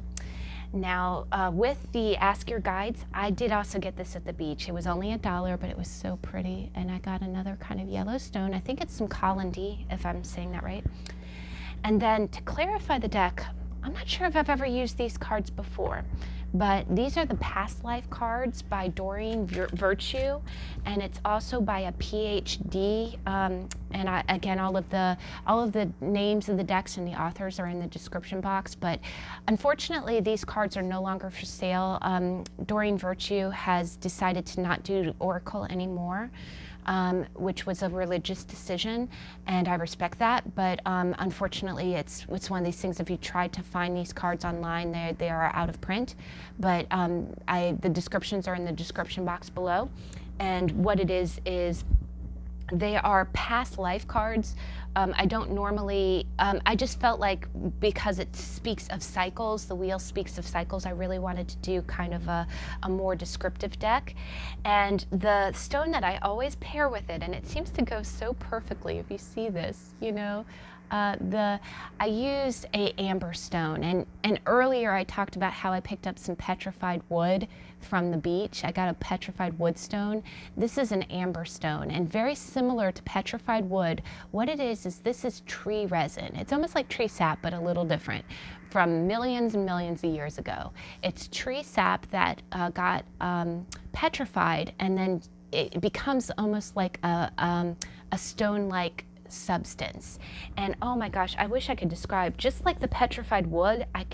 Now, with the Ask Your Guides, I did also get this at the beach. It was only $1, but it was so pretty. And I got another kind of yellow stone. I think it's some Collindy, if I'm saying that right. And then to clarify the deck, I'm not sure if I've ever used these cards before, but these are the Past Life cards by Doreen Virtue, and it's also by a PhD. Again, all of the names of the decks and the authors are in the description box. But unfortunately, these cards are no longer for sale. Doreen Virtue has decided to not do Oracle anymore. Which was a religious decision, and I respect that, but unfortunately it's one of these things. If you try to find these cards online, they are out of print, but the descriptions are in the description box below. And what it is they are past life cards. I don't normally, I just felt like because it speaks of cycles, the wheel speaks of cycles, I really wanted to do kind of a more descriptive deck. And the stone that I always pair with it, and it seems to go so perfectly if you see this, you know, I used a amber stone, and earlier I talked about how I picked up some petrified wood from the beach. I got a petrified wood stone. This is an amber stone, and very similar to petrified wood, what it is this is tree resin. It's almost like tree sap, but a little different, from millions and millions of years ago. It's tree sap that got petrified, and then it becomes almost like a stone-like substance. And oh my gosh, I wish I could describe, just like the petrified wood, I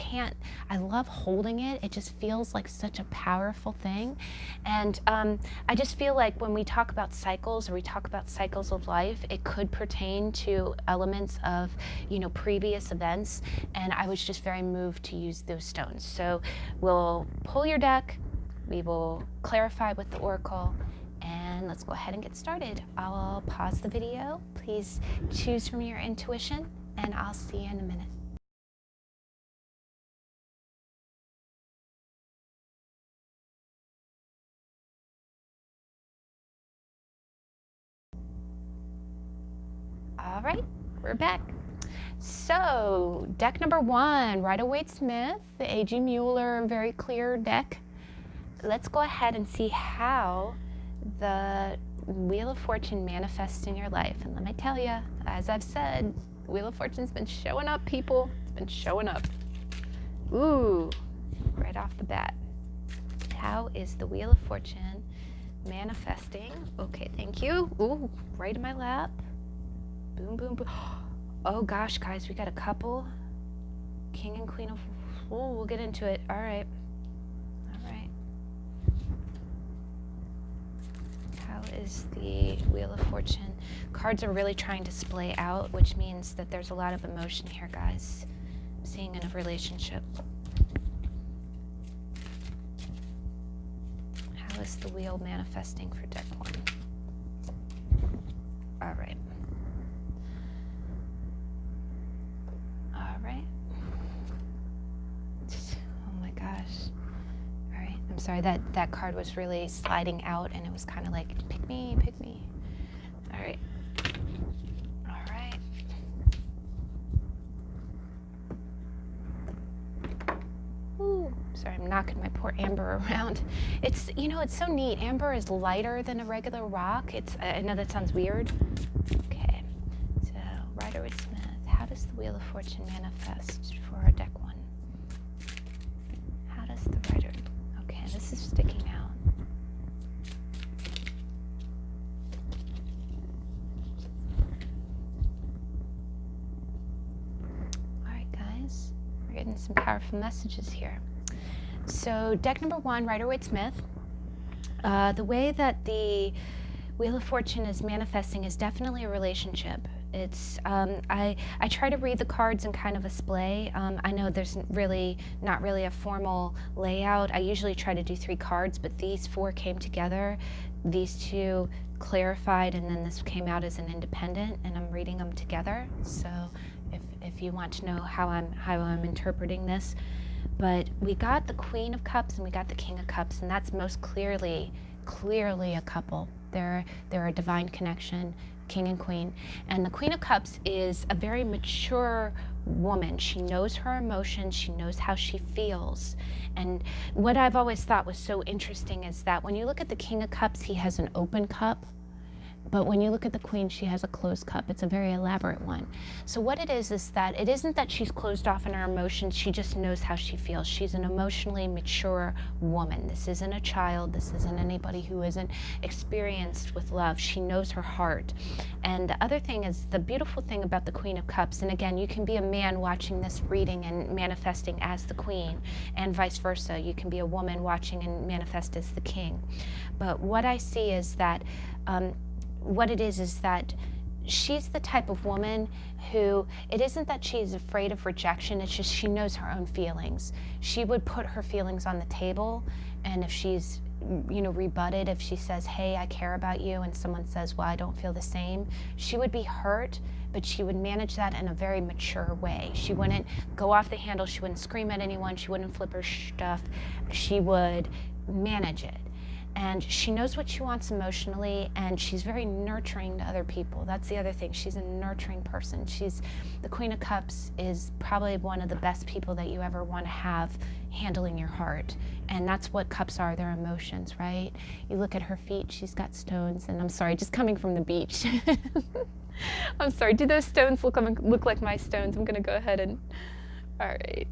love holding it. It just feels like such a powerful thing. And I just feel like when we talk about cycles, or we talk about cycles of life, it could pertain to elements of, you know, previous events. And I was just very moved to use those stones. So we'll pull your deck, we will clarify with the oracle, and let's go ahead and get started. I'll pause the video. Please choose from your intuition, and I'll see you in a minute. All right, we're back. So, deck number 1, Rider-Waite-Smith, the A.G. Mueller, very clear deck. Let's go ahead and see how the Wheel of Fortune manifests in your life. And let me tell you, as I've said, the Wheel of Fortune's been showing up, people. It's been showing up. Ooh, right off the bat. How is the Wheel of Fortune manifesting? Okay, thank you. Ooh, right in my lap. Boom, boom, boom. Oh gosh, guys, we got a couple. King and Queen of... Oh, we'll get into it. All right. Is the Wheel of Fortune. Cards are really trying to splay out, which means that there's a lot of emotion here, guys. I'm seeing in a relationship. How is the wheel manifesting for deck 1? All right. All right. Oh my gosh. I'm sorry, that card was really sliding out, and it was kind of like, pick me, pick me. All right. All right. Ooh, sorry, I'm knocking my poor amber around. It's, you know, it's so neat. Amber is lighter than a regular rock. I know that sounds weird. Okay, so Rider-Waite-Smith, how does the Wheel of Fortune manifest for our deck 1? How does the Rider... This is sticking out. getting some powerful messages here. So deck number 1, Rider-Waite-Smith. The way that the Wheel of Fortune is manifesting is definitely a relationship. It's I try to read the cards in kind of a splay. I know there's not really a formal layout. I usually try to do 3 cards, but these 4 came together. These 2 clarified, and then this came out as an independent, and I'm reading them together. So if you want to know how I'm interpreting this, but we got the Queen of Cups and we got the King of Cups, and that's most clearly a couple. They're a divine connection, King and Queen. And the Queen of Cups is a very mature woman. She knows her emotions, she knows how she feels. And what I've always thought was so interesting is that when you look at the King of Cups, he has an open cup. But when you look at the Queen, she has a closed cup. It's a very elaborate one. So what it is that it isn't that she's closed off in her emotions, she just knows how she feels. She's an emotionally mature woman. This isn't a child. This isn't anybody who isn't experienced with love. She knows her heart. And the other thing is, the beautiful thing about the Queen of Cups, and again, you can be a man watching this reading and manifesting as the Queen, and vice versa. You can be a woman watching and manifest as the King. But what I see is that what it is that she's the type of woman who, it isn't that she's afraid of rejection, it's just she knows her own feelings. She would put her feelings on the table, and if she's rebutted, if she says, hey, I care about you, and someone says, well, I don't feel the same, she would be hurt, but she would manage that in a very mature way. She wouldn't go off the handle, she wouldn't scream at anyone, she wouldn't flip her stuff, she would manage it. And she knows what she wants emotionally, and she's very nurturing to other people. That's the other thing. She's a nurturing person. The Queen of Cups is probably one of the best people that you ever want to have handling your heart. And that's what cups are, they're emotions, right? You look at her feet, she's got stones, and I'm sorry, just coming from the beach. I'm sorry, do those stones look like my stones? I'm gonna go ahead and, all right.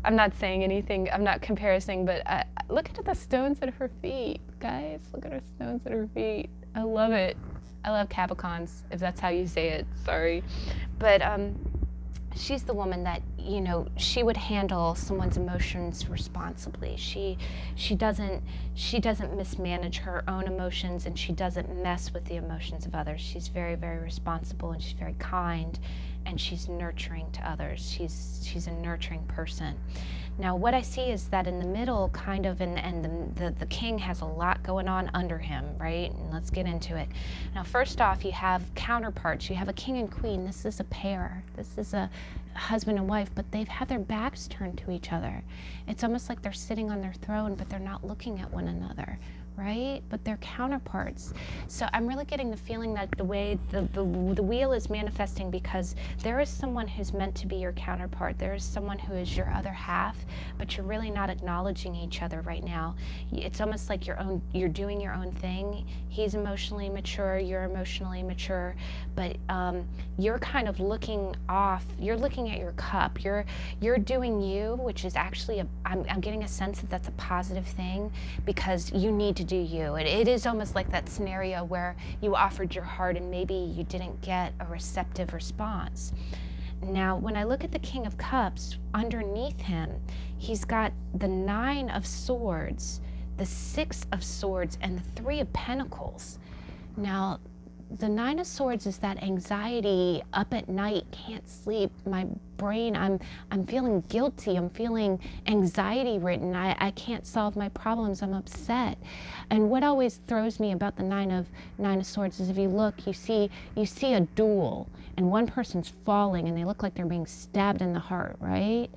I'm not saying anything, I'm not comparing, but look at the stones at her feet, guys. Look at her stones at her feet. I love it. I love Capricorns, if that's how you say it, sorry. But she's the woman that, she would handle someone's emotions responsibly. She doesn't mismanage her own emotions, and she doesn't mess with the emotions of others. She's very, very responsible, and she's very kind, and she's nurturing to others. She's a nurturing person. Now, what I see is that in the middle, kind of, and the king has a lot going on under him, right? And let's get into it. Now, first off, you have counterparts. You have a king and queen. This is a pair. This is a husband and wife, but they've had their backs turned to each other. It's almost like they're sitting on their throne, but they're not looking at one another, right? But they're counterparts. So I'm really getting the feeling that the way the wheel is manifesting, because there is someone who's meant to be your counterpart. There is someone who is your other half, but you're really not acknowledging each other right now. It's almost like you're doing your own thing. He's emotionally mature, you're emotionally mature, but you're kind of looking off. You're looking at your cup. You're doing you, which is actually I'm getting a sense that that's a positive thing, because you need to do you. It is almost like that scenario where you offered your heart and maybe you didn't get a receptive response. Now, when I look at the King of Cups, underneath him, he's got the 9 of Swords, the 6 of Swords, and the 3 of Pentacles. Now, the 9 of Swords is that anxiety, up at night, can't sleep, my brain, I'm feeling guilty, I'm feeling anxiety ridden, I can't solve my problems, I'm upset. And what always throws me about the 9 of Swords is, if you look, you see a duel, and one person's falling and they look like they're being stabbed in the heart, right?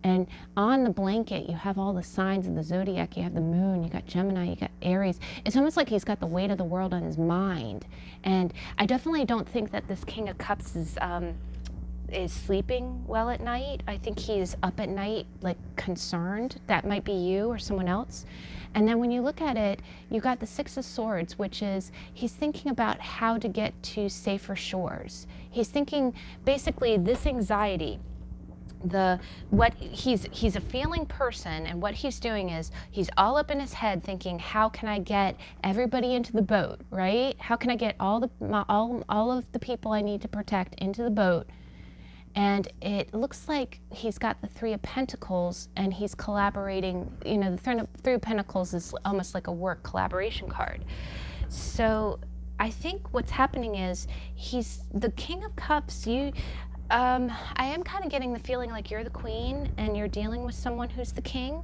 And on the blanket, you have all the signs of the zodiac. You have the moon, you got Gemini, you got Aries. It's almost like he's got the weight of the world on his mind. And I definitely don't think that this King of Cups is sleeping well at night. I think he's up at night, like, concerned. That might be you or someone else. And then when you look at it, you got the 6 of Swords, which is, he's thinking about how to get to safer shores. He's thinking, basically, this anxiety, he's a feeling person, and what he's doing is he's all up in his head thinking, how can I get everybody into the boat, right? How can I get all of the people I need to protect into the boat? And it looks like he's got the Three of Pentacles and he's collaborating. You know, the Three of Pentacles is almost like a work collaboration card. So I think what's happening is he's the King of Cups. I am kind of getting the feeling like you're the queen and you're dealing with someone who's the king.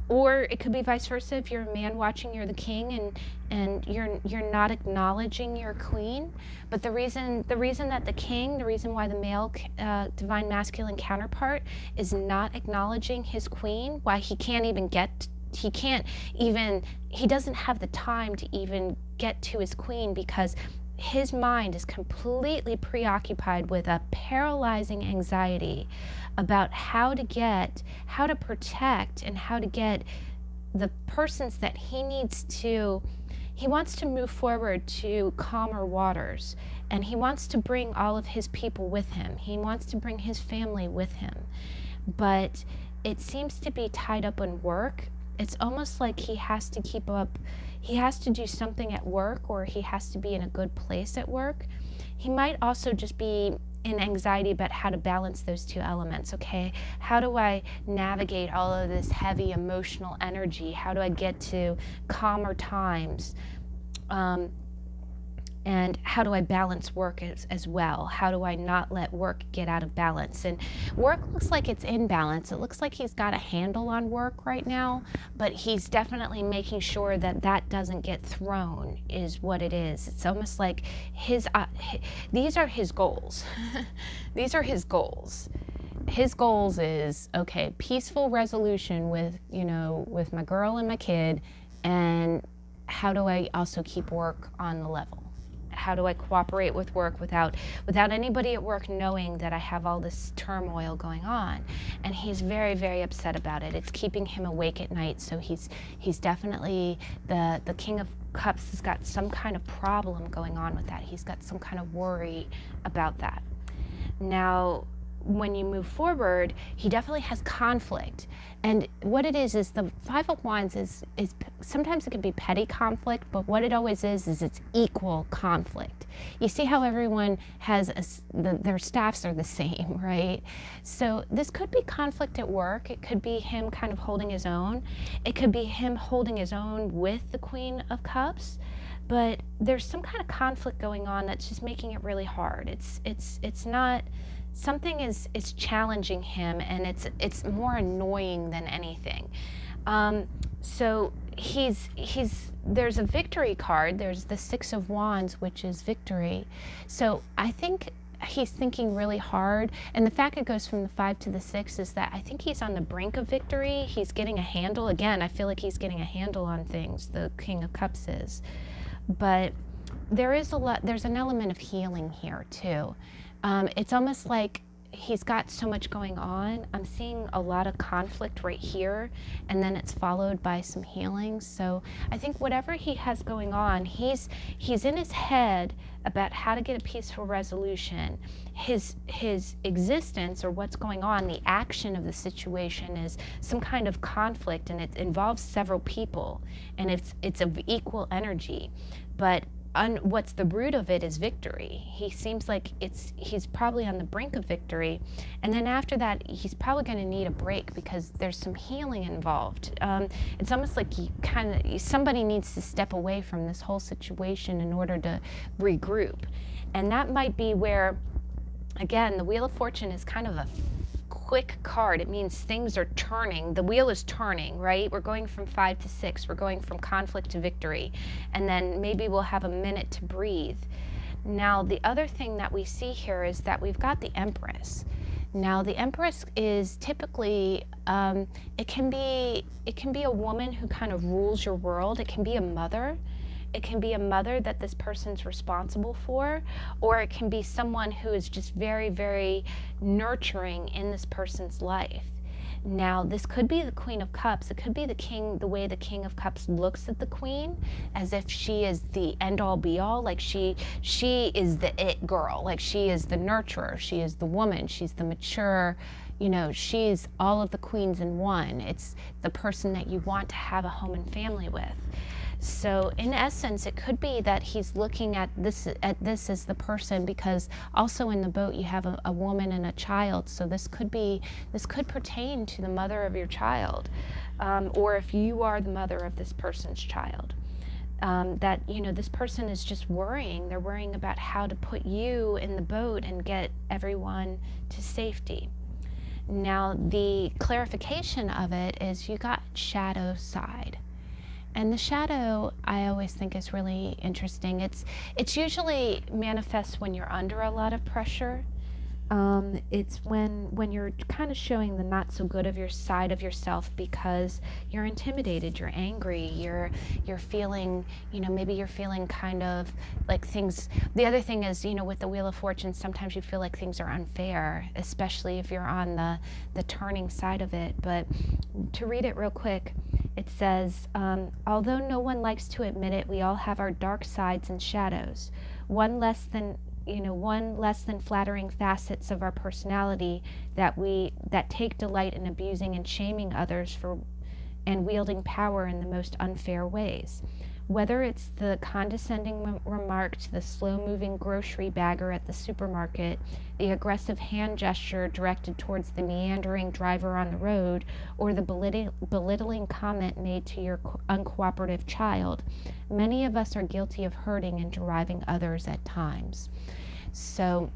Or it could be vice versa. If you're a man watching, you're the king, and you're not acknowledging your queen. But the reason that the king, the reason why the male divine masculine counterpart is not acknowledging his queen, why he doesn't have the time to even get to his queen, because his mind is completely preoccupied with a paralyzing anxiety about how to protect and how to get the persons that he wants to move forward to calmer waters, and he wants to bring all of his people with him. He wants to bring his family with him, but it seems to be tied up in work. It's almost like he has to keep up. He has to do something at work, or he has to be in a good place at work. He might also just be in anxiety about how to balance those two elements. Okay, how do I navigate all of this heavy emotional energy? How do I get to calmer times? And how do I balance work as well? How do I not let work get out of balance? And work looks like it's in balance. It looks like he's got a handle on work right now, but he's definitely making sure that that doesn't get thrown, is what it is. It's almost like these are his goals. These are his goals. His goals is, okay, peaceful resolution with my girl and my kid, and how do I also keep work on the level? How do I cooperate with work without anybody at work knowing that I have all this turmoil going on? And he's very, very upset about it. It's keeping him awake at night. So he's definitely, the King of Cups has got some kind of problem going on with that. He's got some kind of worry about that. Now, when you move forward, he definitely has conflict. And what it is the Five of Wands is sometimes it can be petty conflict, but what it always is it's equal conflict. You see how everyone has their staffs are the same, right? So this could be conflict at work. It could be him kind of holding his own. It could be him holding his own with the Queen of Cups. But there's some kind of conflict going on that's just making it really hard. It's not. Something is challenging him, and it's more annoying than anything. So there's a victory card. There's the Six of Wands, which is victory. So I think he's thinking really hard, and the fact it goes from the 5 to the 6 is that I think he's on the brink of victory. He's getting a handle. Again, I feel like he's getting a handle on things, the King of Cups is. But there's an element of healing here too. It's almost like he's got so much going on. I'm seeing a lot of conflict right here, and then it's followed by some healing. So I think whatever he has going on, he's in his head about how to get a peaceful resolution. His existence, or what's going on, the action of the situation, is some kind of conflict, and it involves several people, and it's of equal energy. But what's the root of it is victory. He seems like he's probably on the brink of victory, and then after that he's probably going to need a break because there's some healing involved. It's almost like somebody needs to step away from this whole situation in order to regroup, and that might be where, again, the Wheel of Fortune is kind of a quick card. It means things are turning. The wheel is turning, right? We're going from 5 to 6. We're going from conflict to victory. And then maybe we'll have a minute to breathe. Now, the other thing that we see here is that we've got the Empress. Now, the Empress is typically, it can be a woman who kind of rules your world. It can be a mother. It can be a mother that this person's responsible for, or it can be someone who is just very, very nurturing in this person's life. Now, this could be the Queen of Cups. It could be the king, the way the King of Cups looks at the Queen, as if she is the end-all be-all, like she is the it girl, like she is the nurturer, she is the woman, she's the mature, she's all of the queens in one. It's the person that you want to have a home and family with. So in essence, it could be that he's looking at this as the person, because also in the boat you have a woman and a child. So this could pertain to the mother of your child, or if you are the mother of this person's child. That, you know, this person is just worrying. They're worrying about how to put you in the boat and get everyone to safety. Now, the clarification of it is you got shadow side. And the shadow, I always think, is really interesting. It's usually manifests when you're under a lot of pressure. It's when you're kind of showing the not so good of your side of yourself because you're intimidated, you're angry, you're feeling, you know, maybe you're feeling kind of like things. The other thing is, you know, with the Wheel of Fortune, sometimes you feel like things are unfair, especially if you're on the turning side of it. But to read it real quick, it says, although no one likes to admit it, we all have our dark sides and shadows. One less than flattering facets of our personality that take delight in abusing and shaming others for and wielding power in the most unfair ways. Whether it's the condescending remark to the slow-moving grocery bagger at the supermarket, the aggressive hand gesture directed towards the meandering driver on the road, or the belittling comment made to your uncooperative child, many of us are guilty of hurting and deriving others at times. So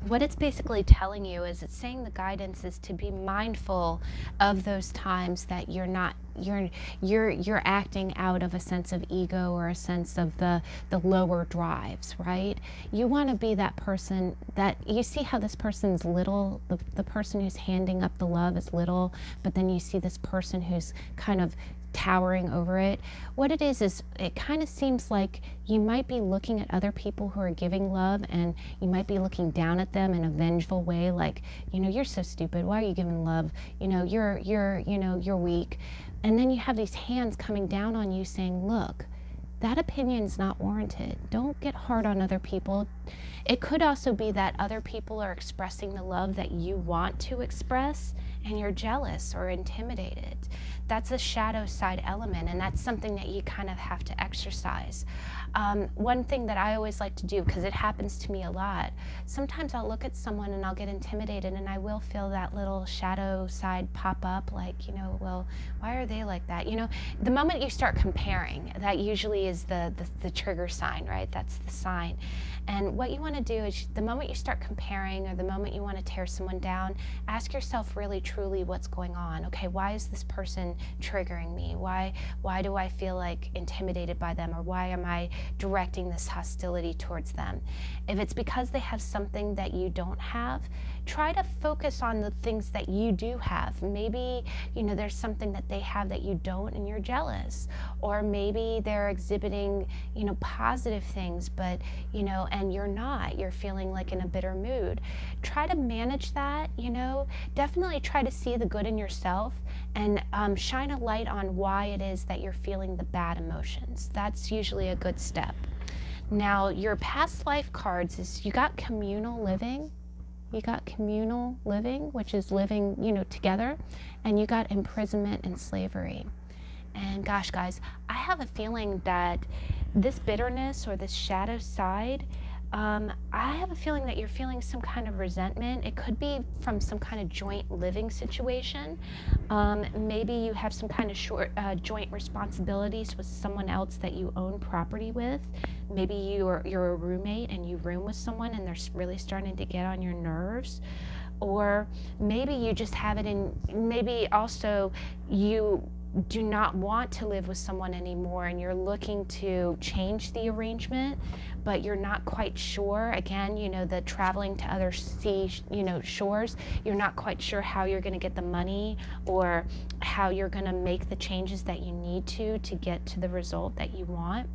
what it's basically telling you is it's saying the guidance is to be mindful of those times that you're acting out of a sense of ego or a sense of the lower drives, right? You want to be that person that you see how this person's little, the person who's handing up the love is little, but then you see this person who's kind of towering over it. What it is it kind of seems like you might be looking at other people who are giving love, and you might be looking down at them in a vengeful way, like, you know, you're so stupid, why are you giving love, you know, you're weak. And then you have these hands coming down on you saying, look, that opinion is not warranted. Don't get hard on other people. It could also be that other people are expressing the love that you want to express, and you're jealous or intimidated. That's a shadow side element, and that's something that you kind of have to exercise. One thing that I always like to do, because it happens to me a lot, sometimes I'll look at someone and I'll get intimidated, and I will feel that little shadow side pop up, like, you know, well, why are they like that? You know, the moment you start comparing, that usually is the trigger sign, right? That's the sign. And what you want to do is the moment you start comparing, or the moment you want to tear someone down, ask yourself really truly what's going on. Okay, why is this person triggering me? Why do I feel like intimidated by them, or why am I directing this hostility towards them? If it's because they have something that you don't have, try to focus on the things that you do have. Maybe, you know, there's something that they have that you don't and you're jealous, or maybe they're exhibiting, you know, positive things, but, you know, and you're not, you're feeling like in a bitter mood. Try to manage that, you know, definitely try to see the good in yourself, and shine a light on why it is that you're feeling the bad emotions. That's usually a good step. Now, your past life cards is you got communal living. You got communal living, which is living, you know, together, and you got imprisonment and slavery. And gosh, guys, I have a feeling that this bitterness or this shadow side, I have a feeling that you're feeling some kind of resentment. It could be from some kind of joint living situation. Maybe you have some kind of joint responsibilities with someone else that you own property with. Maybe you're a roommate and you room with someone and they're really starting to get on your nerves. Or maybe you just have it in, maybe also you do not want to live with someone anymore and you're looking to change the arrangement, but you're not quite sure. Again, you know, the traveling to other shores, you're not quite sure how you're going to get the money or how you're going to make the changes that you need to get to the result that you want.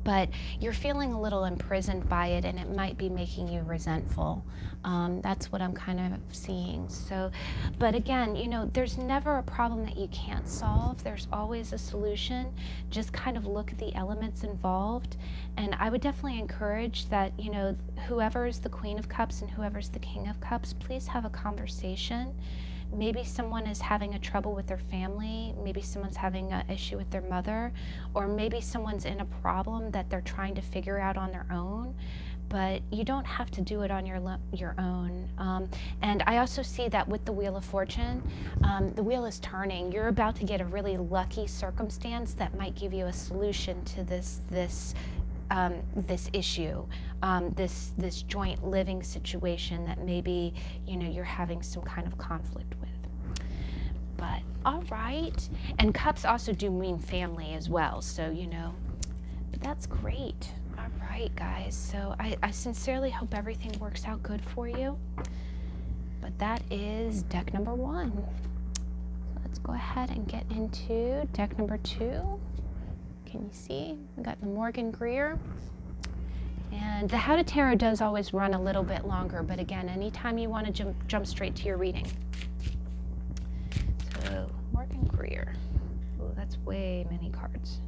But you're feeling a little imprisoned by it, and it might be making you resentful. That's what I'm kind of seeing. So, but again, you know, there's never a problem that you can't solve. There's always a solution. Just kind of look at the elements involved. And I would definitely encourage that, you know, whoever is the Queen of Cups and whoever's the King of Cups, please have a conversation. maybe someone is having a trouble with their family, maybe someone's having an issue with their mother, or maybe someone's in a problem that they're trying to figure out on their own. But you don't have to do it on your own. And I also see that with the Wheel of Fortune, the wheel is turning. You're about to get a really lucky circumstance that might give you a solution to this issue, this joint living situation that maybe you're having some kind of conflict with. But all right, and cups also do mean family as well. So but that's great. All right, guys. So I sincerely hope everything works out good for you. But that is deck number 1. So let's go ahead and get into deck number 2. Can you see? We got the Morgan Greer. And the How to Tarot does always run a little bit longer, but again, anytime you want to jump straight to your reading. So, Morgan Greer. Oh, that's way many cards.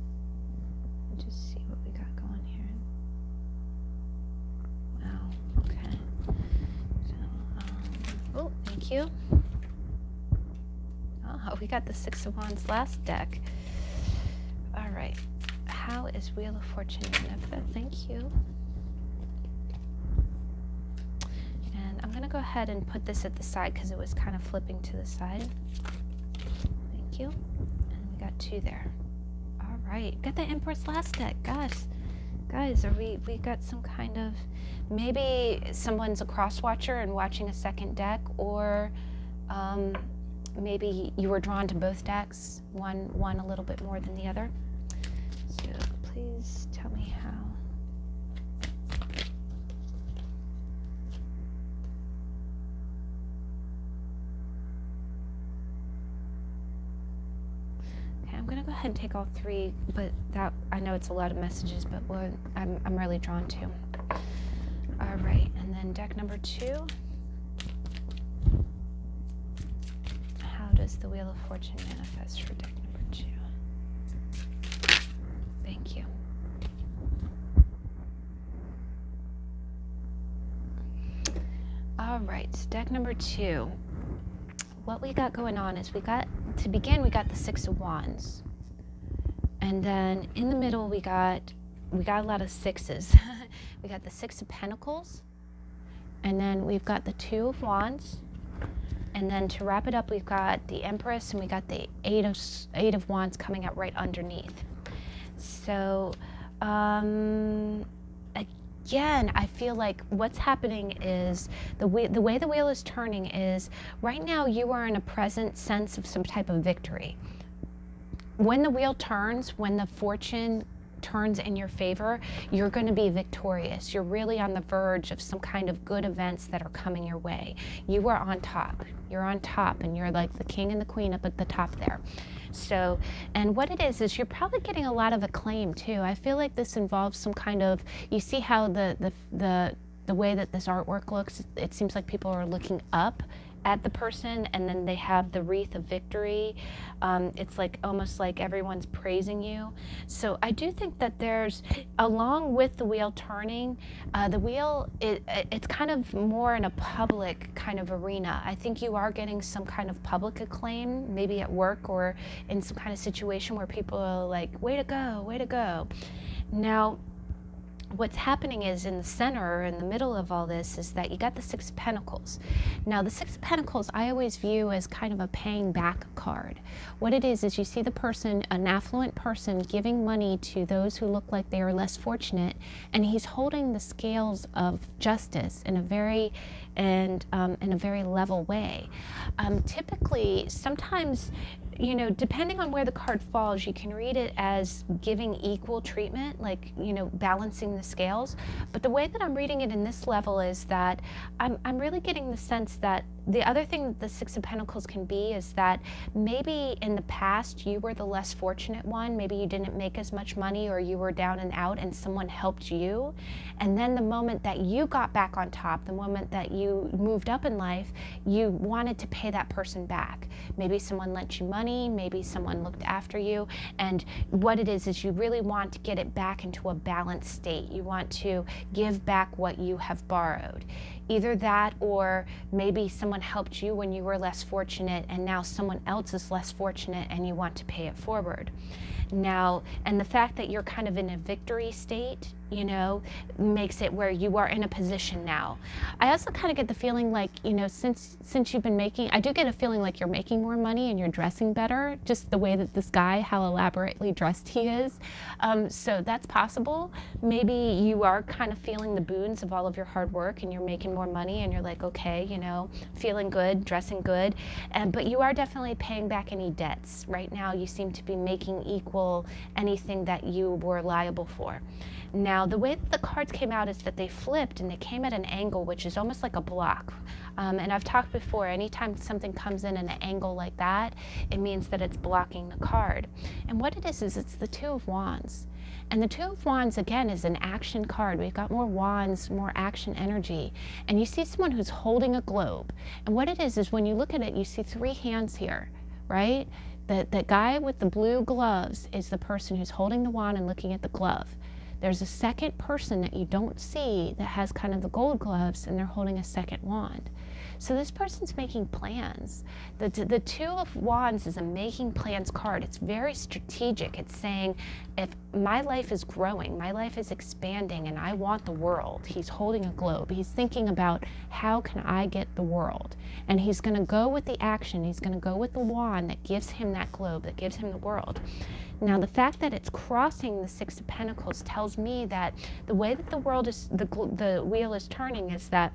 Let's just see what we got going here. Wow, okay. So, oh, thank you. Oh, we got the Six of Wands last deck. All right. How is Wheel of Fortune manifest? Thank you. And I'm going to go ahead and put this at the side because it was kind of flipping to the side. Thank you. And we got 2 there. All right. Got the Empress last deck. Gosh. Guys, we got some kind of, maybe someone's a cross watcher and watching a second deck, or maybe you were drawn to both decks, one a little bit more than the other. So please tell me how. Okay, I'm gonna go ahead and take all 3, but that, I know it's a lot of messages, but what I'm really drawn to. All right, and then deck number 2. How does the Wheel of Fortune manifest for deck number 2? Thank you. All right, so deck number 2. What we got going on is we got the Six of Wands. And then in the middle we got a lot of sixes. We got the Six of Pentacles. And then we've got the Two of Wands. And then to wrap it up, we've got the Empress, and we got the Eight of Wands coming out right underneath. So, again, I feel like what's happening is the way the wheel is turning is right now you are in a present sense of some type of victory. When the wheel turns, when the fortune turns in your favor, you're going to be victorious. You're really on the verge of some kind of good events that are coming your way. You are on top. You're on top, and you're like the king and the queen up at the top there. So, and what it is you're probably getting a lot of acclaim too. I feel like this involves some kind of, you see how the way that this artwork looks, it seems like people are looking up at the person, and then they have the wreath of victory. It's like almost like everyone's praising you. So I do think that there's, along with the wheel turning, the wheel, it's kind of more in a public kind of arena. I think you are getting some kind of public acclaim, maybe at work or in some kind of situation where people are like, way to go, way to go. Now, what's happening is in the center, in the middle of all this, is that you got the Six of Pentacles. Now, the Six of Pentacles I always view as kind of a paying back card. What it is you see the person, an affluent person, giving money to those who look like they are less fortunate, and he's holding the scales of justice in a very level way. Typically, sometimes, you know, depending on where the card falls, you can read it as giving equal treatment, like, you know, balancing the scales. But the way that I'm reading it in this level is that I'm really getting the sense that the other thing that the Six of Pentacles can be is that maybe in the past you were the less fortunate one. Maybe you didn't make as much money, or you were down and out and someone helped you. And then the moment that you got back on top, the moment that you moved up in life, you wanted to pay that person back. Maybe someone lent you money, maybe someone looked after you. And what it is you really want to get it back into a balanced state. You want to give back what you have borrowed. Either that, or maybe someone someone helped you when you were less fortunate, and now someone else is less fortunate and you want to pay it forward. Now, and the fact that you're kind of in a victory state, you know, makes it where you are in a position now. I also kind of get the feeling like, you know, since you've been making, I do get a feeling like you're making more money and you're dressing better, just the way that this guy, how elaborately dressed he is. So that's possible. Maybe you are kind of feeling the boons of all of your hard work and you're making more money and you're like, okay, you know, feeling good, dressing good. But you are definitely paying back any debts. Right now, you seem to be making equal anything that you were liable for. Now, the way that the cards came out is that they flipped and they came at an angle, which is almost like a block. And I've talked before, anytime something comes in an angle like that, it means that it's blocking the card. And what it is it's the Two of Wands. And the Two of Wands, again, is an action card. We've got more wands, more action energy. And you see someone who's holding a globe. And what it is when you look at it, you see three hands here, right? The guy with the blue gloves is the person who's holding the wand and looking at the glove. There's a second person that you don't see that has kind of the gold gloves, and they're holding a second wand. So this person's making plans. The Two of Wands is a making plans card. It's very strategic. It's saying, if my life is growing, my life is expanding, and I want the world. He's holding a globe. He's thinking about, how can I get the world? And he's going to go with the action. He's going to go with the wand that gives him that globe, that gives him the world. Now, the fact that it's crossing the Six of Pentacles tells me that the way that the world is, the wheel is turning, is that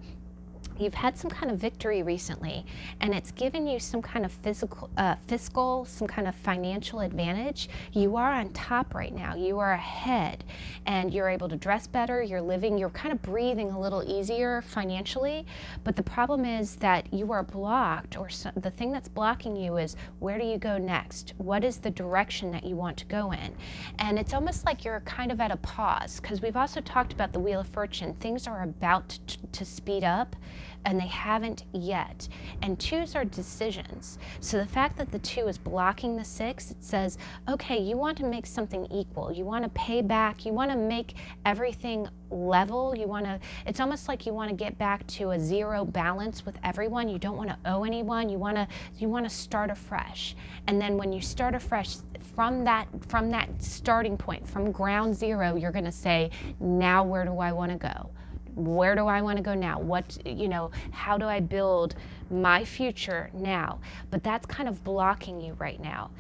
you've had some kind of victory recently, and it's given you some kind of fiscal, some kind of financial advantage. You are on top right now. You are ahead, and you're able to dress better. You're kind of breathing a little easier financially. But the problem is that you are blocked, or the thing that's blocking you is, where do you go next? What is the direction that you want to go in? And it's almost like you're kind of at a pause, because we've also talked about the Wheel of Fortune. Things are about to speed up, and they haven't yet. And twos are decisions. So the fact that the two is blocking the six, it says, okay, you want to make something equal. You want to pay back. You want to make everything level. It's almost like you want to get back to a zero balance with everyone. You don't want to owe anyone. You want to start afresh. And then when you start afresh, from that starting point, from ground zero, you're going to say, now where do I want to go? Where do I want to go now? How do I build my future now? But that's kind of blocking you right now.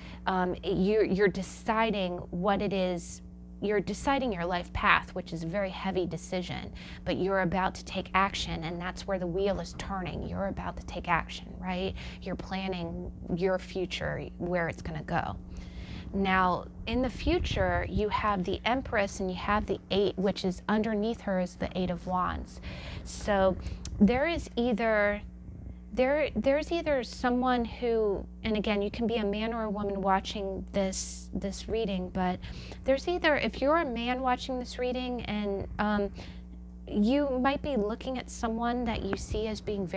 You're deciding what it is. You're deciding your life path, which is a very heavy decision, but you're about to take action, and that's where the wheel is turning. You're about to take action, right? You're planning your future, where it's going to go. Now, in the future, you have the Empress and you have the Eight, which is underneath her is the Eight of Wands. So there's either someone who, and again, you can be a man or a woman watching this reading, but there's either, if you're a man watching this reading, and you might be looking at someone that you see as being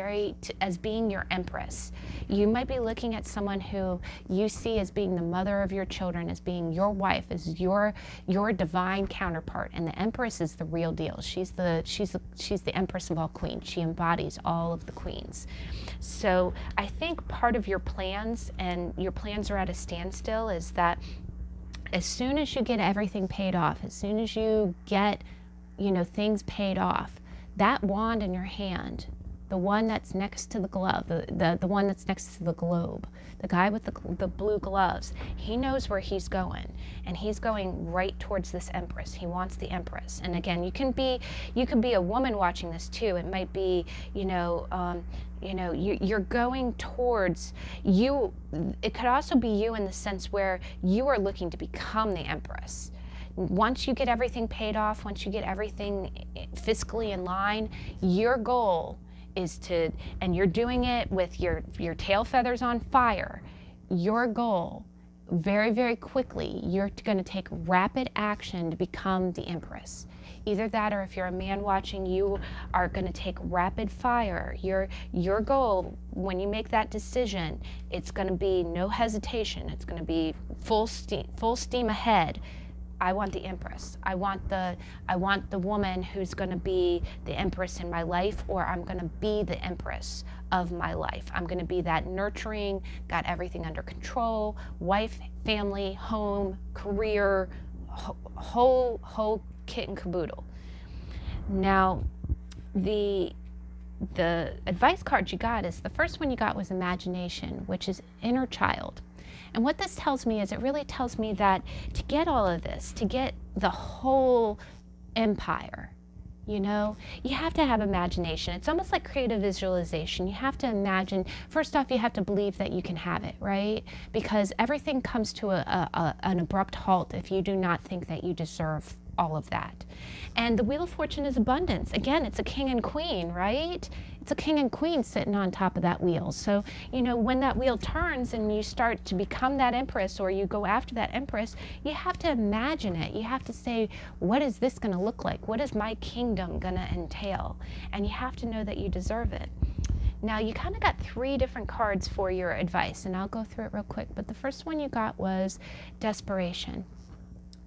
as being your empress. You might be looking at someone who you see as being the mother of your children, as being your wife, as your divine counterpart. And the empress is the real deal. She's the empress of all queens. She embodies all of the queens. So I think part of your plans, and your plans are at a standstill, is that as soon as you get everything paid off, as soon as you get things paid off, that wand in your hand, the one that's next to the glove, the one that's next to the globe, the guy with the blue gloves, he knows where he's going, and he's going right towards this empress. He wants the empress. And again, you can be a woman watching this too. It might be, you're going towards you. It could also be you in the sense where you are looking to become the empress. Once you get everything paid off, once you get everything fiscally in line, your goal is to, and you're doing it with your tail feathers on fire, your goal, very, very quickly, you're going to take rapid action to become the empress. Either that, or if you're a man watching, you are going to take rapid fire. Your goal, when you make that decision, it's going to be no hesitation. It's going to be full steam ahead. I want the Empress. I want the woman who's going to be the Empress in my life, or I'm going to be the Empress of my life. I'm going to be that nurturing, got everything under control, wife, family, home, career, whole kit and caboodle. Now, the advice card you got is, the first one you got was imagination, which is inner child. And what this tells me is, it really tells me that to get all of this, to get the whole empire, you know, you have to have imagination. It's almost like creative visualization. You have to imagine, first off, you have to believe that you can have it, right? Because everything comes to an abrupt halt if you do not think that you deserve all of that. And the Wheel of Fortune is abundance. Again, it's a king and queen, right? It's a king and queen sitting on top of that wheel. So, you know, when that wheel turns and you start to become that Empress, or you go after that Empress, you have to imagine it. You have to say, what is this going to look like? What is my kingdom going to entail? And you have to know that you deserve it. Now, you kind of got 3 different cards for your advice, and I'll go through it real quick. But the first one you got was desperation.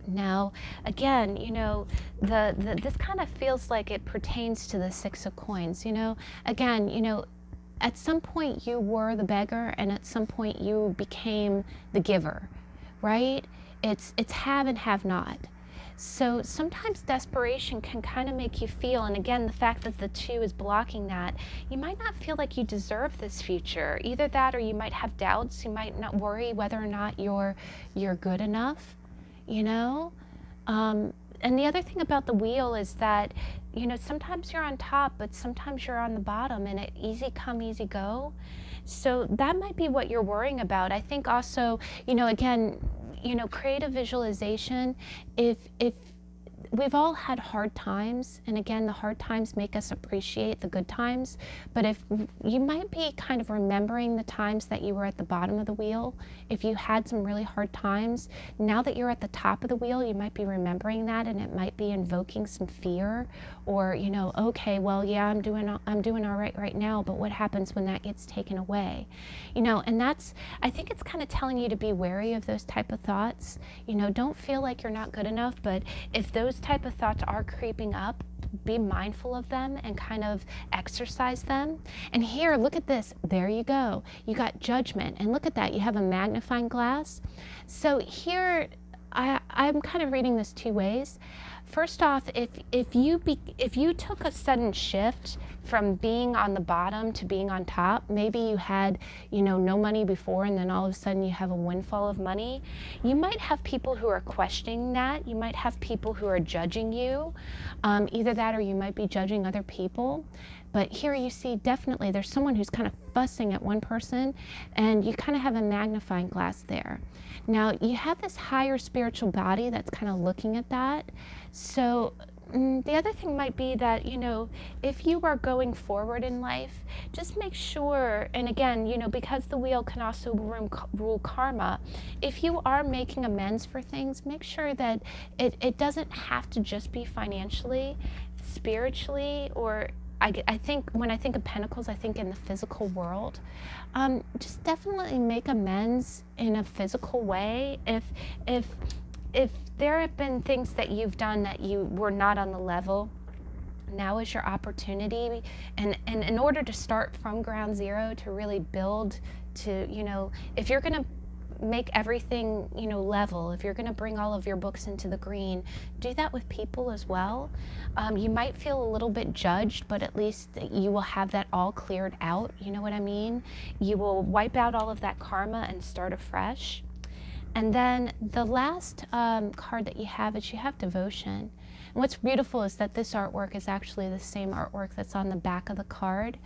Now, again, you know, this kind of feels like it pertains to the 6 of coins. You know, again, you know, at some point you were the beggar, and at some point you became the giver, right? It's have and have not. So sometimes desperation can kind of make you feel, and again, the fact that the 2 is blocking that, you might not feel like you deserve this future. Either that, or you might have doubts. You might not worry whether or not you're good enough. You know, and the other thing about the wheel is that, you know, sometimes you're on top, but sometimes you're on the bottom, and it easy come, easy go. So that might be what you're worrying about. I think also, you know, again, you know, creative visualization, if we've all had hard times, and again, the hard times make us appreciate the good times, but if you might be kind of remembering the times that you were at the bottom of the wheel, if you had some really hard times, now that you're at the top of the wheel, you might be remembering that, and it might be invoking some fear, or, you know, okay, well, yeah, I'm doing all right now, but what happens when that gets taken away? You know, and I think it's kind of telling you to be wary of those type of thoughts. You know, don't feel like you're not good enough, but if those type of thoughts are creeping up, be mindful of them and kind of exercise them. And here, look at this. There you go. You got judgment. And look at that. You have a magnifying glass. So here, I'm kind of reading this 2 ways. First off, if you took a sudden shift from being on the bottom to being on top, maybe you had, you know, no money before, and then all of a sudden you have a windfall of money, you might have people who are questioning that. You might have people who are judging you, either that, or you might be judging other people. But here you see, definitely there's someone who's kind of fussing at one person, and you kind of have a magnifying glass there. Now, you have this higher spiritual body that's kind of looking at that. So the other thing might be that, you know, if you are going forward in life, just make sure, and again, you know, because the wheel can also rule karma, if you are making amends for things, make sure that it doesn't have to just be financially, spiritually, or I think when I think of pentacles, I think in the physical world. Just definitely make amends in a physical way. If there have been things that you've done that you were not on the level, now is your opportunity. And in order to start from ground zero, to really build, to, you know, if you're going to make everything, you know, level, if you're going to bring all of your books into the green, do that with people as well. You might feel a little bit judged, but at least you will have that all cleared out. You know what I mean? You will wipe out all of that karma and start afresh. And then the last card that you have is you have devotion. And what's beautiful is that this artwork is actually the same artwork that's on the back of the card.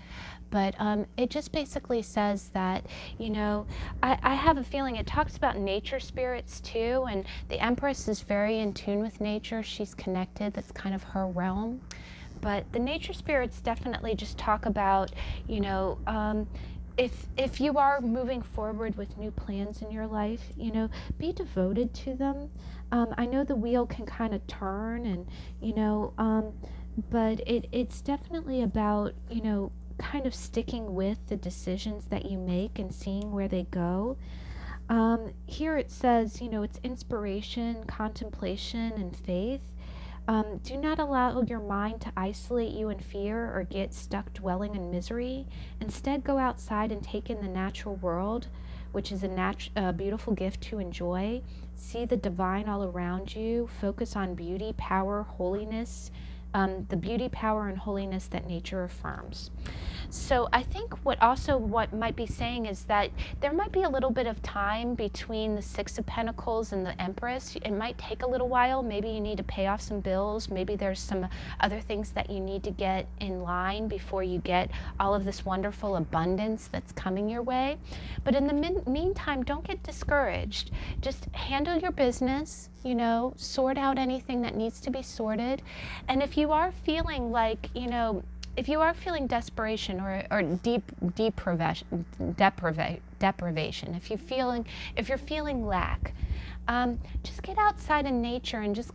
But it just basically says that, you know, I have a feeling it talks about nature spirits too, and the Empress is very in tune with nature. She's connected. That's kind of her realm. But the nature spirits definitely just talk about, you know, if you are moving forward with new plans in your life, you know, be devoted to them. I know the wheel can kind of turn, and, you know, but it's definitely about, you know, kind of sticking with the decisions that you make and seeing where they go. Here it says, it's inspiration, contemplation, and faith. Do not allow your mind to isolate you in fear or get stuck dwelling in misery. Instead, go outside and take in the natural world, which is a beautiful gift to enjoy. See the divine all around you. Focus on beauty, power, holiness, the beauty, power, and holiness that nature affirms. So I think what might be saying is that there might be a little bit of time between the Six of Pentacles and the Empress. It might take a little while. Maybe you need to pay off some bills. Maybe there's some other things that you need to get in line before you get all of this wonderful abundance that's coming your way. But in the meantime, don't get discouraged. Just handle your business, sort out anything that needs to be sorted. And if you are feeling like, if you are feeling desperation or deprivation, if you're feeling lack, just get outside in nature and just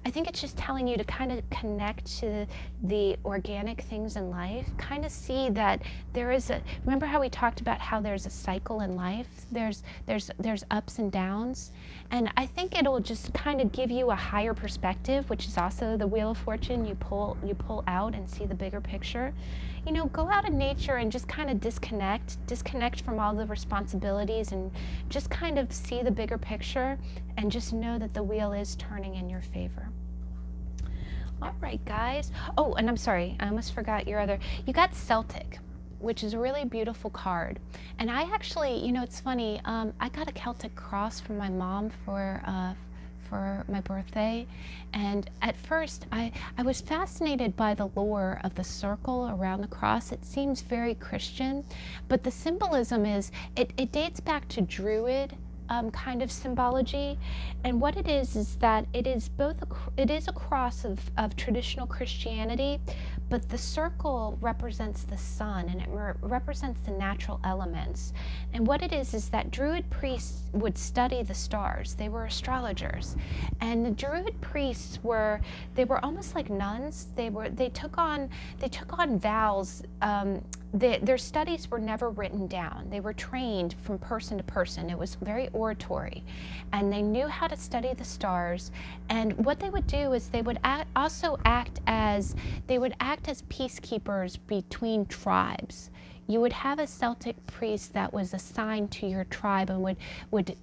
I think it's just telling you to kind of connect to the organic things in life, kind of see that remember how we talked about how there's a cycle in life, there's ups and downs, and I think it'll just kind of give you a higher perspective, which is also the Wheel of Fortune. You pull out and see the bigger picture. Go out in nature and just kind of disconnect from all the responsibilities and just kind of see the bigger picture and just know that the wheel is turning in your favor. All right, guys. Oh, and I'm sorry, I almost forgot you got Celtic, which is a really beautiful card. And I actually, it's funny, I got a Celtic cross from my mom for my birthday, and at first I was fascinated by the lore of the circle around the cross. It seems very Christian, but the symbolism is it dates back to Druid kind of symbology, and what it is that it is a cross of traditional Christianity, but the circle represents the sun, and it represents the natural elements. And what it is that Druid priests would study the stars. They were astrologers, and the Druid priests were almost like nuns. They took on vows. Their studies were never written down. They were trained from person to person. It was very oratory, and they knew how to study the stars. And what they would do is they would also act as peacekeepers between tribes. You would have a Celtic priest that was assigned to your tribe and would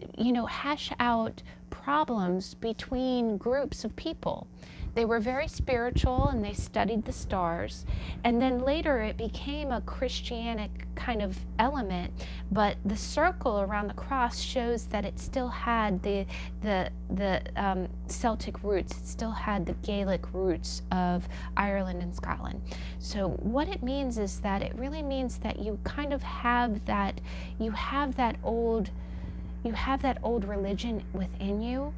hash out problems between groups of people. They were very spiritual, and they studied the stars. And then later it became a Christianic kind of element, but the circle around the cross shows that it still had the Celtic roots. It still had the Gaelic roots of Ireland and Scotland. So what it means is that it really means that you kind of have that old religion within you.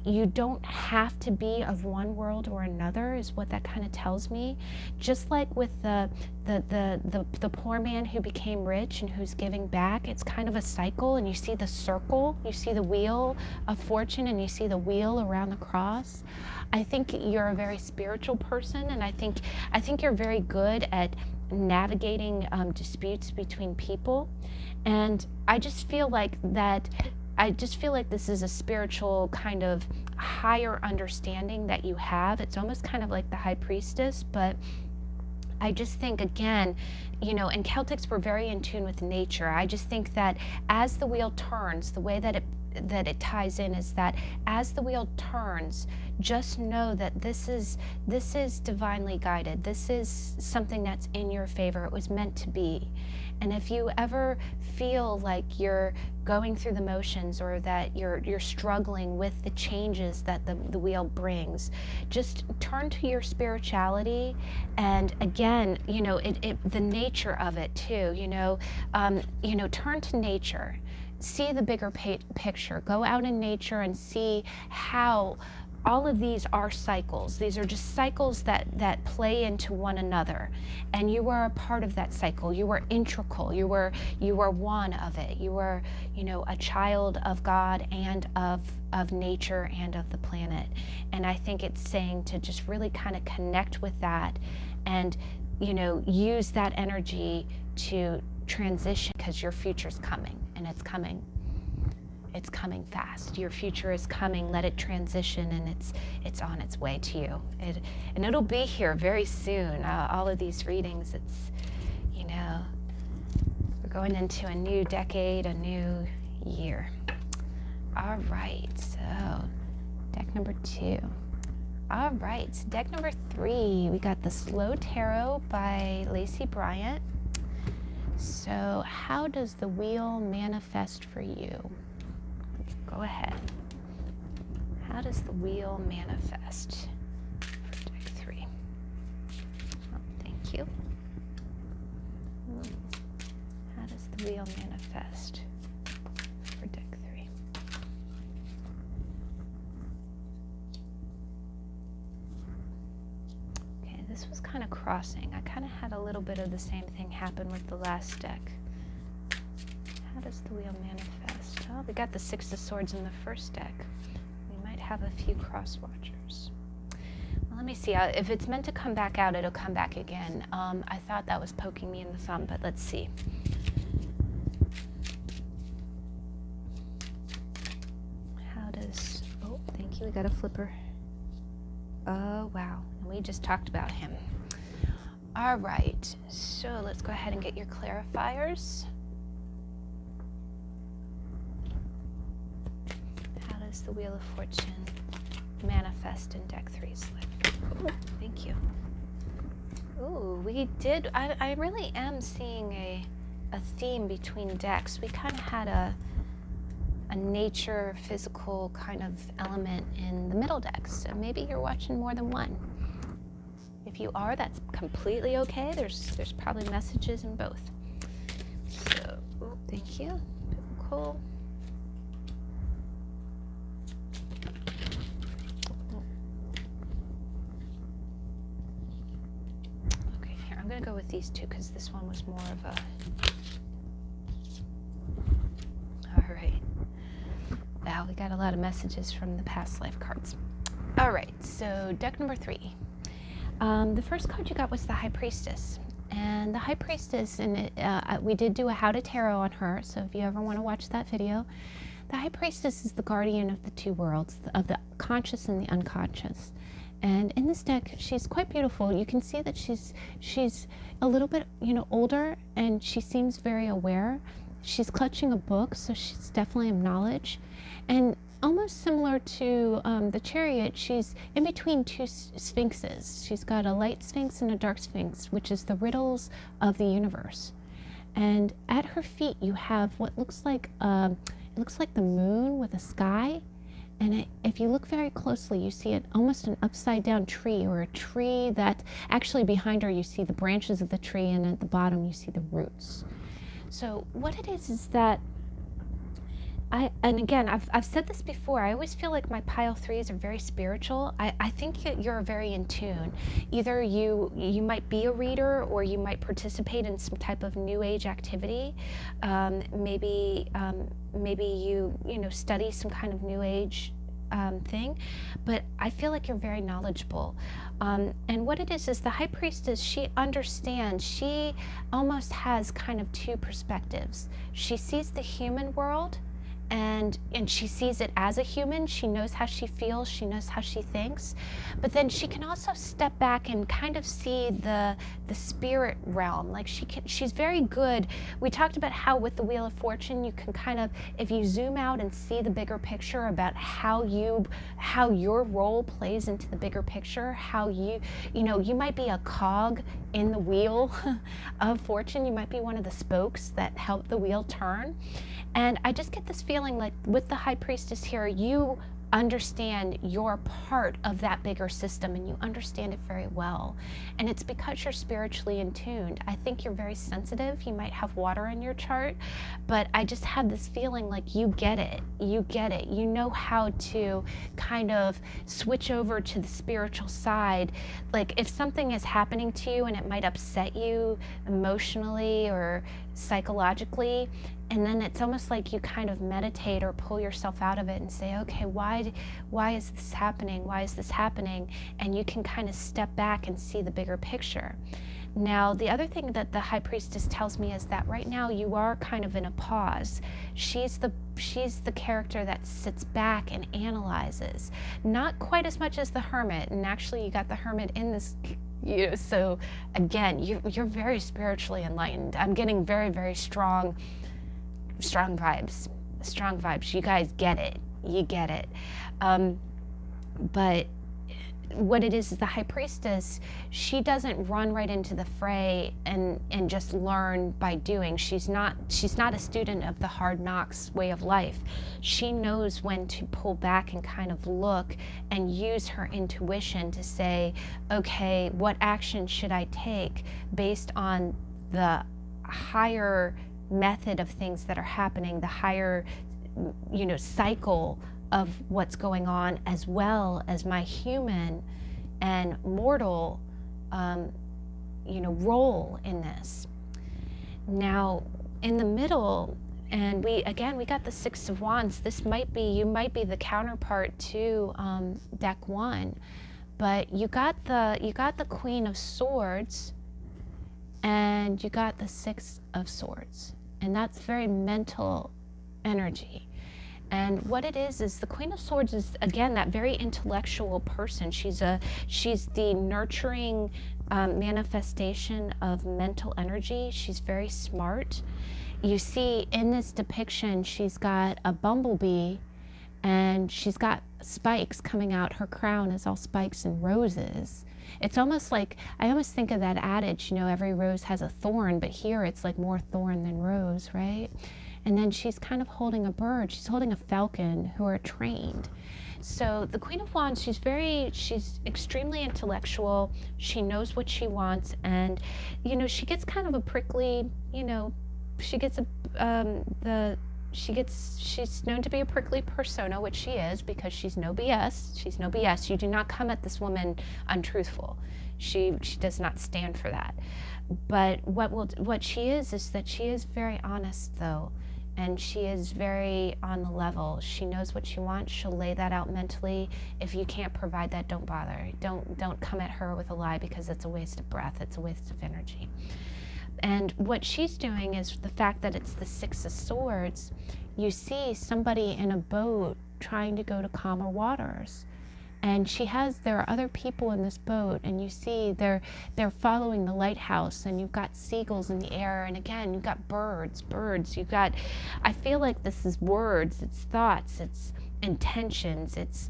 You don't have to be of one world or another, is what that kind of tells me. Just like with the poor man who became rich and who's giving back, it's kind of a cycle, and you see the circle, you see the wheel of fortune, and you see the wheel around the cross. I think you're a very spiritual person, and I think you're very good at navigating disputes between people, and I just feel like this is a spiritual kind of higher understanding that you have. It's almost kind of like the high priestess, but I just think, again, and Celtics were very in tune with nature. I just think that as the wheel turns, the way that it ties in is that as the wheel turns, just know that this is divinely guided. This is something that's in your favor. It was meant to be. And if you ever feel like you're going through the motions, or that you're struggling with the changes that the wheel brings, just turn to your spirituality, and again, the nature of it too. Turn to nature. See the bigger picture. Go out in nature and see how all of these are cycles. These are just cycles that play into one another, and you are a part of that cycle. You are integral. You are one of it. You are, a child of God and of nature and of the planet. And I think it's saying to just really kind of connect with that, and use that energy to transition, because your future's coming. And and it's coming. It's coming fast. Your future is coming. Let it transition, and it's on its way to you. And it'll be here very soon. All of these readings, it's, you know, we're going into a new decade, a new year. All right, so deck number 2. All right, so deck number 3, we got the Slow Tarot by Lacey Bryant. So how does the wheel manifest for you? Let's go ahead. How does the wheel manifest for deck 3? Oh, thank you. How does the wheel manifest for deck 3? Okay, this was kind of crossing. I kind of had a little bit of the same thing happen with the last deck. How does the wheel manifest? Oh, we got the Six of Swords in the first deck. We might have a few cross watchers. Well, let me see. If it's meant to come back out, it'll come back again. I thought that was poking me in the thumb, but let's see. How does... Oh, thank you. We got a flipper. Oh, wow. And we just talked about him. All right. So let's go ahead and get your clarifiers. The Wheel of Fortune manifest in deck 3's life. Oh, thank you. Ooh, we did. I really am seeing a theme between decks. We kind of had a nature, physical kind of element in the middle decks. So maybe you're watching more than one. If you are, that's completely okay. There's probably messages in both. So, ooh, thank you. Biblical. I'm going to go with these two because this one was more of a... All right. Wow, we got a lot of messages from the past life cards. All right, so deck number 3. The first card you got was the High Priestess. And the High Priestess, and we did do a How to Tarot on her, so if you ever want to watch that video. The High Priestess is the guardian of the two worlds, of the conscious and the unconscious. And in this deck, she's quite beautiful. You can see that she's a little bit, older, and she seems very aware. She's clutching a book, so she's definitely of knowledge. And almost similar to the Chariot, she's in between two sphinxes. She's got a light sphinx and a dark sphinx, which is the riddles of the universe. And at her feet, you have what looks like the moon with a sky. And if you look very closely, you see it almost an upside down tree, or a tree that actually behind her you see the branches of the tree, and at the bottom you see the roots. So what it is that and again, I've said this before, I always feel like my pile 3s are very spiritual. I think you're very in tune. Either you might be a reader, or you might participate in some type of new age activity. Maybe you study some kind of new age thing, but I feel like you're very knowledgeable. And what it is the High Priestess, she understands, she almost has kind of two perspectives. She sees the human world, and she sees it as a human. She knows how she feels, she knows how she thinks, but then she can also step back and kind of see the spirit realm. Like she's very good. We talked about how with the Wheel of Fortune, you can kind of, if you zoom out and see the bigger picture about how your role plays into the bigger picture, how you might be a cog in the wheel of fortune. You might be one of the spokes that help the wheel turn. And I just get this feeling like with the High Priestess here, you understand you're part of that bigger system, and you understand it very well. And it's because you're spiritually in tuned. I think you're very sensitive. You might have water in your chart, but I just have this feeling like you get it. You get it. You know how to kind of switch over to the spiritual side. Like if something is happening to you and it might upset you emotionally or psychologically, and then it's almost like you kind of meditate or pull yourself out of it and say, okay, why is this happening? Why is this happening? And you can kind of step back and see the bigger picture. Now, the other thing that the High Priestess tells me is that right now you are kind of in a pause. She's the character that sits back and analyzes, not quite as much as the Hermit. And actually, you got the Hermit in this. So again, you're very spiritually enlightened. I'm getting very, very strong vibes. Strong vibes. You guys get it. You get it. But what it is the High Priestess, she doesn't run right into the fray and just learn by doing. She's not a student of the hard knocks way of life. She knows when to pull back and kind of look and use her intuition to say, okay, what action should I take based on the higher method of things that are happening, the higher, cycle of what's going on, as well as my human and mortal, role in this. Now, in the middle, and we got the Six of Wands. You might be the counterpart to deck 1, but you got the Queen of Swords, and you got the Six of Swords, and that's very mental energy. And what it is the Queen of Swords is, again, that very intellectual person. She's the nurturing manifestation of mental energy. She's very smart. You see in this depiction, she's got a bumblebee, and she's got spikes coming out. Her crown is all spikes and roses. It's almost like, I almost think of that adage, every rose has a thorn, but here it's like more thorn than rose, right? And then she's kind of holding a bird. She's holding a falcon who are trained. So the Queen of Wands, she's extremely intellectual. She knows what she wants, and she gets kind of a prickly, she's known to be a prickly persona, which she is, because she's no BS. She's no BS. You do not come at this woman untruthful. She does not stand for that. But what she is that she is very honest, though. And she is very on the level. She knows what she wants. She'll lay that out mentally. If you can't provide that, don't bother. Don't come at her with a lie, because it's a waste of breath. It's a waste of energy. And what she's doing is the fact that it's the Six of Swords. You see somebody in a boat trying to go to calmer waters. And there are other people in this boat, and you see they're following the lighthouse, and you've got seagulls in the air, and again, you've got birds, I feel like this is words, it's thoughts, it's intentions, it's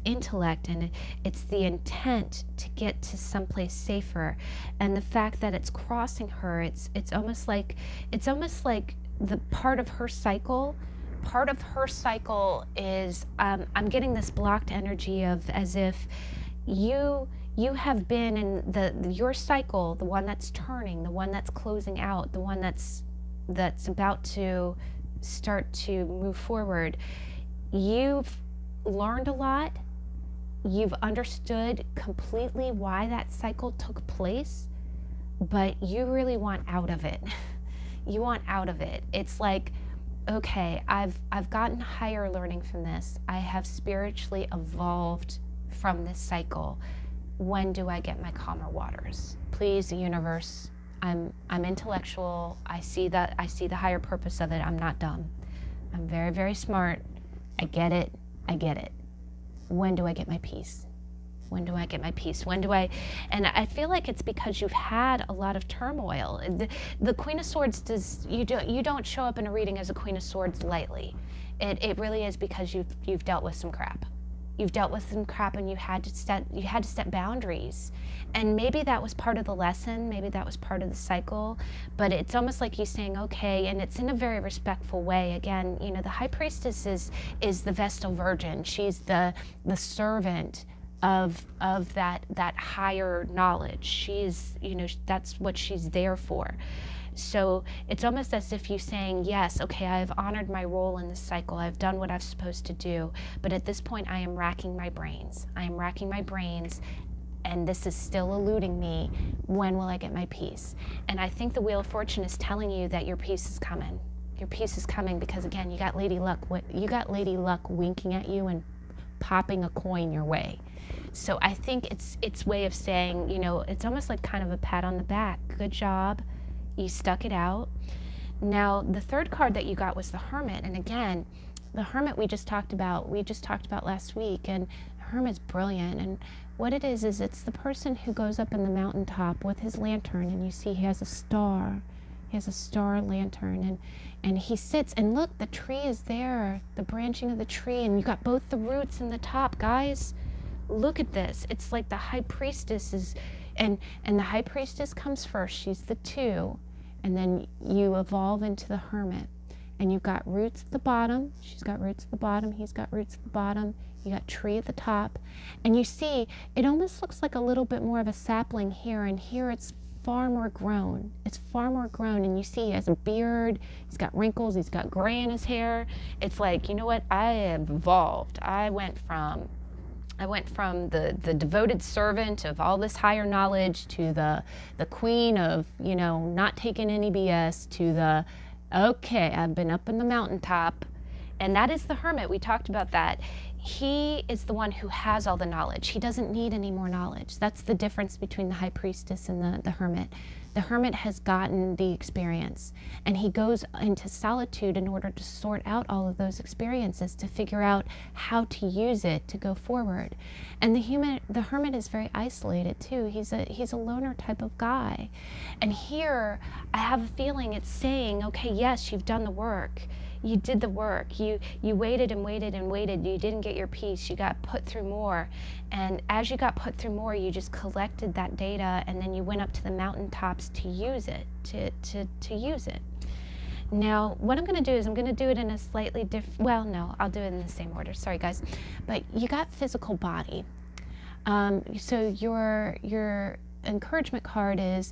intellect, and it's the intent to get to someplace safer. And the fact that it's crossing her, it's almost like the part of her cycle. Part of her cycle is, I'm getting this blocked energy of as if you have been in your cycle, the one that's turning, the one that's closing out, the one that's about to start to move forward. You've learned a lot. You've understood completely why that cycle took place, but you really want out of it. You want out of it. It's like, okay, I've gotten higher learning from this. I have spiritually evolved from this cycle. When do I get my calmer waters? Please, universe. I'm intellectual. I see the higher purpose of it. I'm not dumb. I'm very, very smart. I get it. When do I get my peace? When do I get my peace? And I feel like it's because you've had a lot of turmoil. The Queen of Swords you don't show up in a reading as a Queen of Swords lightly. It really is because you've dealt with some crap. You've dealt with some crap, and you had to set boundaries. And maybe that was part of the lesson, maybe that was part of the cycle, but it's almost like you saying, okay, and it's in a very respectful way. Again, the High Priestess is the Vestal Virgin. She's the servant of that higher knowledge. She's, that's what she's there for. So it's almost as if you're saying, yes, okay, I've honored my role in this cycle. I've done what I'm supposed to do. But at this point, I am racking my brains. And this is still eluding me. When will I get my peace? And I think the Wheel of Fortune is telling you that your peace is coming. Your peace is coming because, again, you got Lady Luck winking at you and popping a coin your way. So I think it's way of saying, it's almost like kind of a pat on the back. Good job. You stuck it out. Now, the third card that you got was the Hermit. And again, the Hermit we just talked about last week. And the Hermit's brilliant. And what it is it's the person who goes up in the mountaintop with his lantern, and you see he has a star. He has a star lantern, and he sits, and look, the tree is there, the branching of the tree, and you got both the roots and the top. Guys, look at this. It's like the High Priestess is, and the High Priestess comes first. She's the 2. And then you evolve into the Hermit, and you've got roots at the bottom. She's got roots at the bottom. He's got roots at the bottom. You got tree at the top, and you see it almost looks like a little bit more of a sapling here, and here it's far more grown. It's far more grown, and you see he has a beard. He's got wrinkles. He's got gray in his hair. It's like, you know what? I have evolved. I went from the devoted servant of all this higher knowledge to the queen of, not taking any BS, to the, okay, I've been up in the mountaintop. And that is the Hermit. We talked about that. He is the one who has all the knowledge. He doesn't need any more knowledge. That's the difference between the High Priestess and the Hermit. The Hermit has gotten the experience, and he goes into solitude in order to sort out all of those experiences, to figure out how to use it to go forward. And the Hermit is very isolated too. He's a loner type of guy. And here I have a feeling it's saying, okay, yes, you've done the work. You did the work. You waited and waited and waited. You didn't get your piece. You got put through more. And as you got put through more, you just collected that data, and then you went up to the mountaintops to use it, to use it. Now, what I'm going to do is I'm going to do it in a slightly different, well, no, I'll do it in the same order. Sorry, guys. But you got physical body. So your encouragement card is,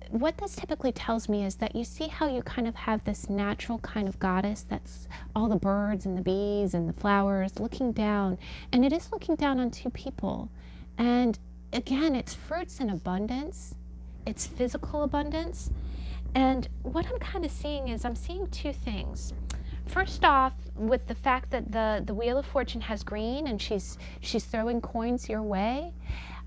what this typically tells me is that you see how you kind of have this natural kind of goddess that's all the birds and the bees and the flowers looking down, and it is looking down on 2 people. And again, it's fruits in abundance, it's physical abundance. And what I'm kind of seeing is I'm seeing 2 things. First off, with the fact that the Wheel of Fortune has green and she's throwing coins your way.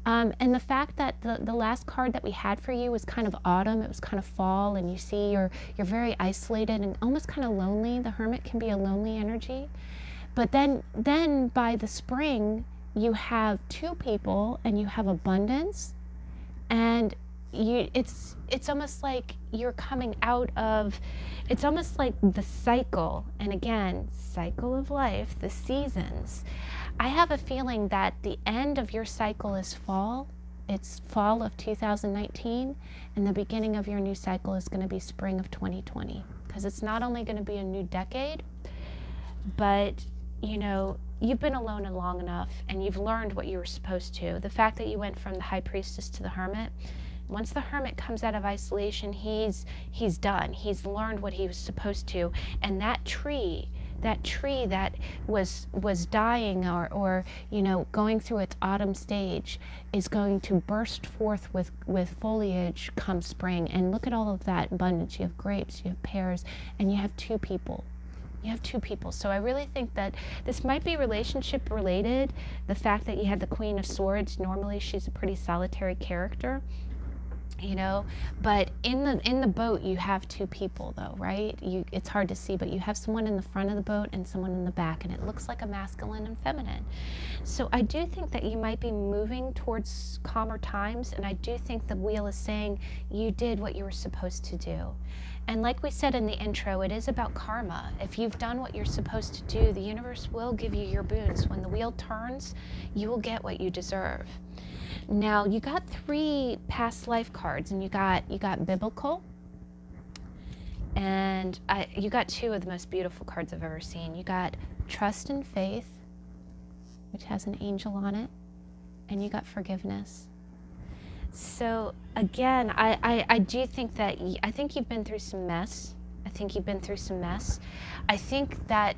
And the fact that the last card that we had for you was kind of autumn, it was kind of fall, and you see you're very isolated and almost kind of lonely. The Hermit can be a lonely energy. But then by the spring, you have 2 people and you have abundance, and it's almost like you're coming out of, it's almost like the cycle, and again, cycle of life, the seasons. I have a feeling that the end of your cycle is fall. It's fall of 2019, and the beginning of your new cycle is going to be spring of 2020, because it's not only going to be a new decade, but you've been alone long enough, and you've learned what you were supposed to. The fact that you went from the High Priestess to the Hermit, once the Hermit comes out of isolation, he's done. He's learned what he was supposed to, and that tree that was dying or going through its autumn stage is going to burst forth with foliage come spring. And look at all of that abundance. You have grapes, you have pears, and you have 2 people. You have 2 people. So I really think that this might be relationship related. The fact that you had the Queen of Swords, normally she's a pretty solitary character. But in the boat you have 2 people though, right? It's hard to see, but you have someone in the front of the boat and someone in the back, and it looks like a masculine and feminine. So I do think that you might be moving towards calmer times, and I do think the wheel is saying you did what you were supposed to do. And like we said in the intro, it is about karma. If you've done what you're supposed to do, the universe will give you your boons. When the wheel turns, you will get what you deserve. Now, you got 3 past life cards, and you got biblical, and you got 2 of the most beautiful cards I've ever seen. You got trust and faith, which has an angel on it, and you got forgiveness. So again, I do think that I think you've been through some mess. I think that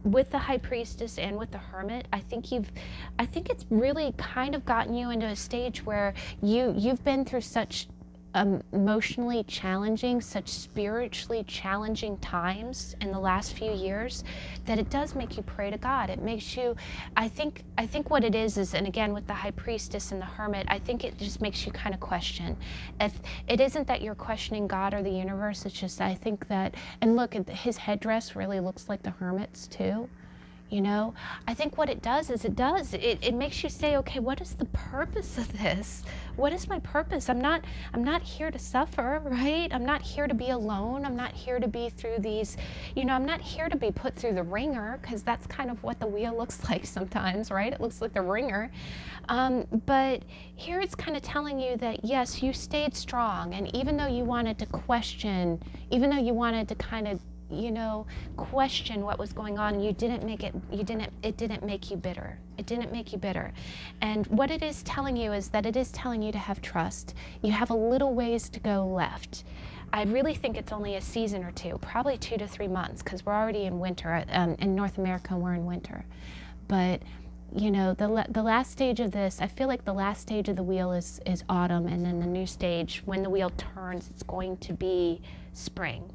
with the High Priestess and with the Hermit, I think it's really kind of gotten you into a stage where you've been through such emotionally challenging, such spiritually challenging times in the last few years, that it does make you pray to God. It makes you, I think what it is, and again with the High Priestess and the Hermit, I think it just makes you kind of question. If it isn't that you're questioning God or the universe, it's just, I think that, and look, his headdress really looks like the Hermit's too. You know, I think what it does is it makes you say, okay, what is the purpose of this? What is my purpose? I'm not here to suffer, right? I'm not here to be alone. I'm not here to be through these, you know, I'm not here to be put through the ringer, because that's kind of what the wheel looks like sometimes, right? It looks like the ringer. But here it's kind of telling you that, yes, you stayed strong. And even though you wanted to question, even though you wanted to kind of, you know, question what was going on, it didn't make you bitter. It didn't make you bitter. And what it is telling you is that it is telling you to have trust. You have a little ways to go left. I really think it's only a season or two, probably 2 to 3 months, because we're already in winter. In North America, we're in winter. But you know, the last stage of this, I feel like the last stage of the wheel is autumn, and then the new stage, when the wheel turns, it's going to be spring.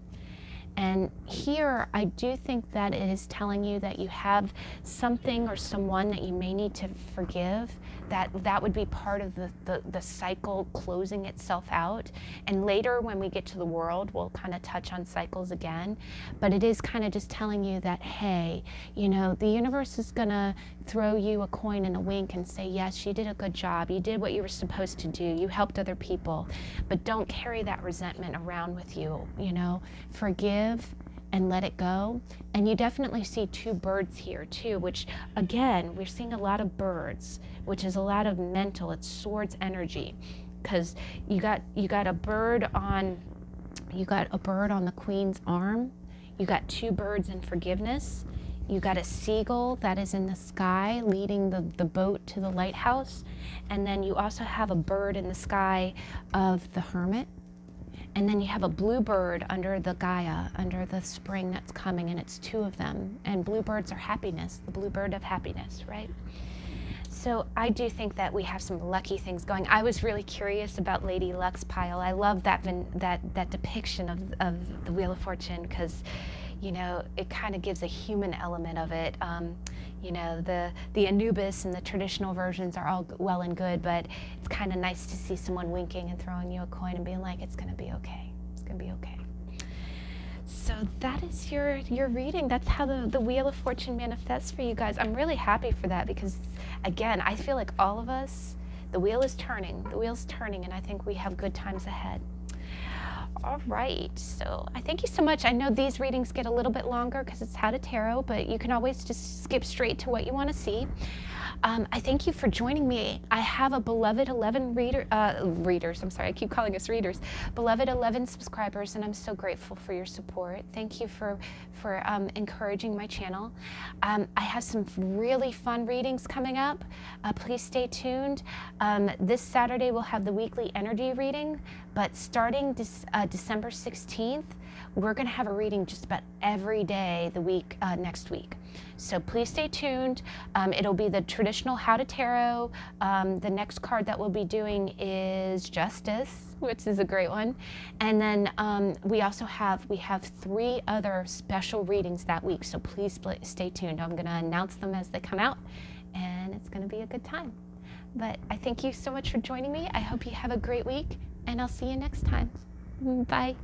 And here, I do think that it is telling you that you have something or someone that you may need to forgive, that would be part of the cycle closing itself out. And later, when we get to the world, we'll kind of touch on cycles again. But it is kind of just telling you that, hey, you know, the universe is going to throw you a coin and a wink and say, yes, you did a good job. You did what you were supposed to do. You helped other people. But don't carry that resentment around with you, you know. Forgive and let it go. And you definitely see 2 birds here too, which again, we're seeing a lot of birds, which is a lot of mental, it's swords energy, because you got a bird on the Queen's arm, you got 2 birds in forgiveness, you got a seagull that is in the sky leading the boat to the lighthouse, and then you also have a bird in the sky of the Hermit. And then you have a bluebird under the Gaia, under the spring that's coming, and it's 2 of them. And bluebirds are happiness, the bluebird of happiness, right? So I do think that we have some lucky things going. I was really curious about Lady Luck's pile. I love that depiction of the Wheel of Fortune, because, you know, it kind of gives a human element of it. You know, the Anubis and the traditional versions are all well and good, but it's kind of nice to see someone winking and throwing you a coin and being like, it's going to be okay. It's going to be okay. So that is your reading. That's how the Wheel of Fortune manifests for you guys. I'm really happy for that, because, again, I feel like all of us, the wheel is turning. The wheel's turning, and I think we have good times ahead. All right, so I thank you so much. I know these readings get a little bit longer because it's How to Tarot, but you can always just skip straight to what you want to see. I thank you for joining me. I have a beloved 11 readers. I'm sorry, I keep calling us readers. Beloved 11 subscribers, and I'm so grateful for your support. Thank you for encouraging my channel. I have some really fun readings coming up. Please stay tuned. This Saturday we'll have the weekly energy reading, but starting December 16th, we're going to have a reading just about every day the week next week. So please stay tuned. It'll be the traditional How to Tarot. The next card that we'll be doing is Justice, which is a great one. And then we have 3 other special readings that week. So please stay tuned. I'm going to announce them as they come out, and it's going to be a good time. But I thank you so much for joining me. I hope you have a great week, and I'll see you next time. Bye.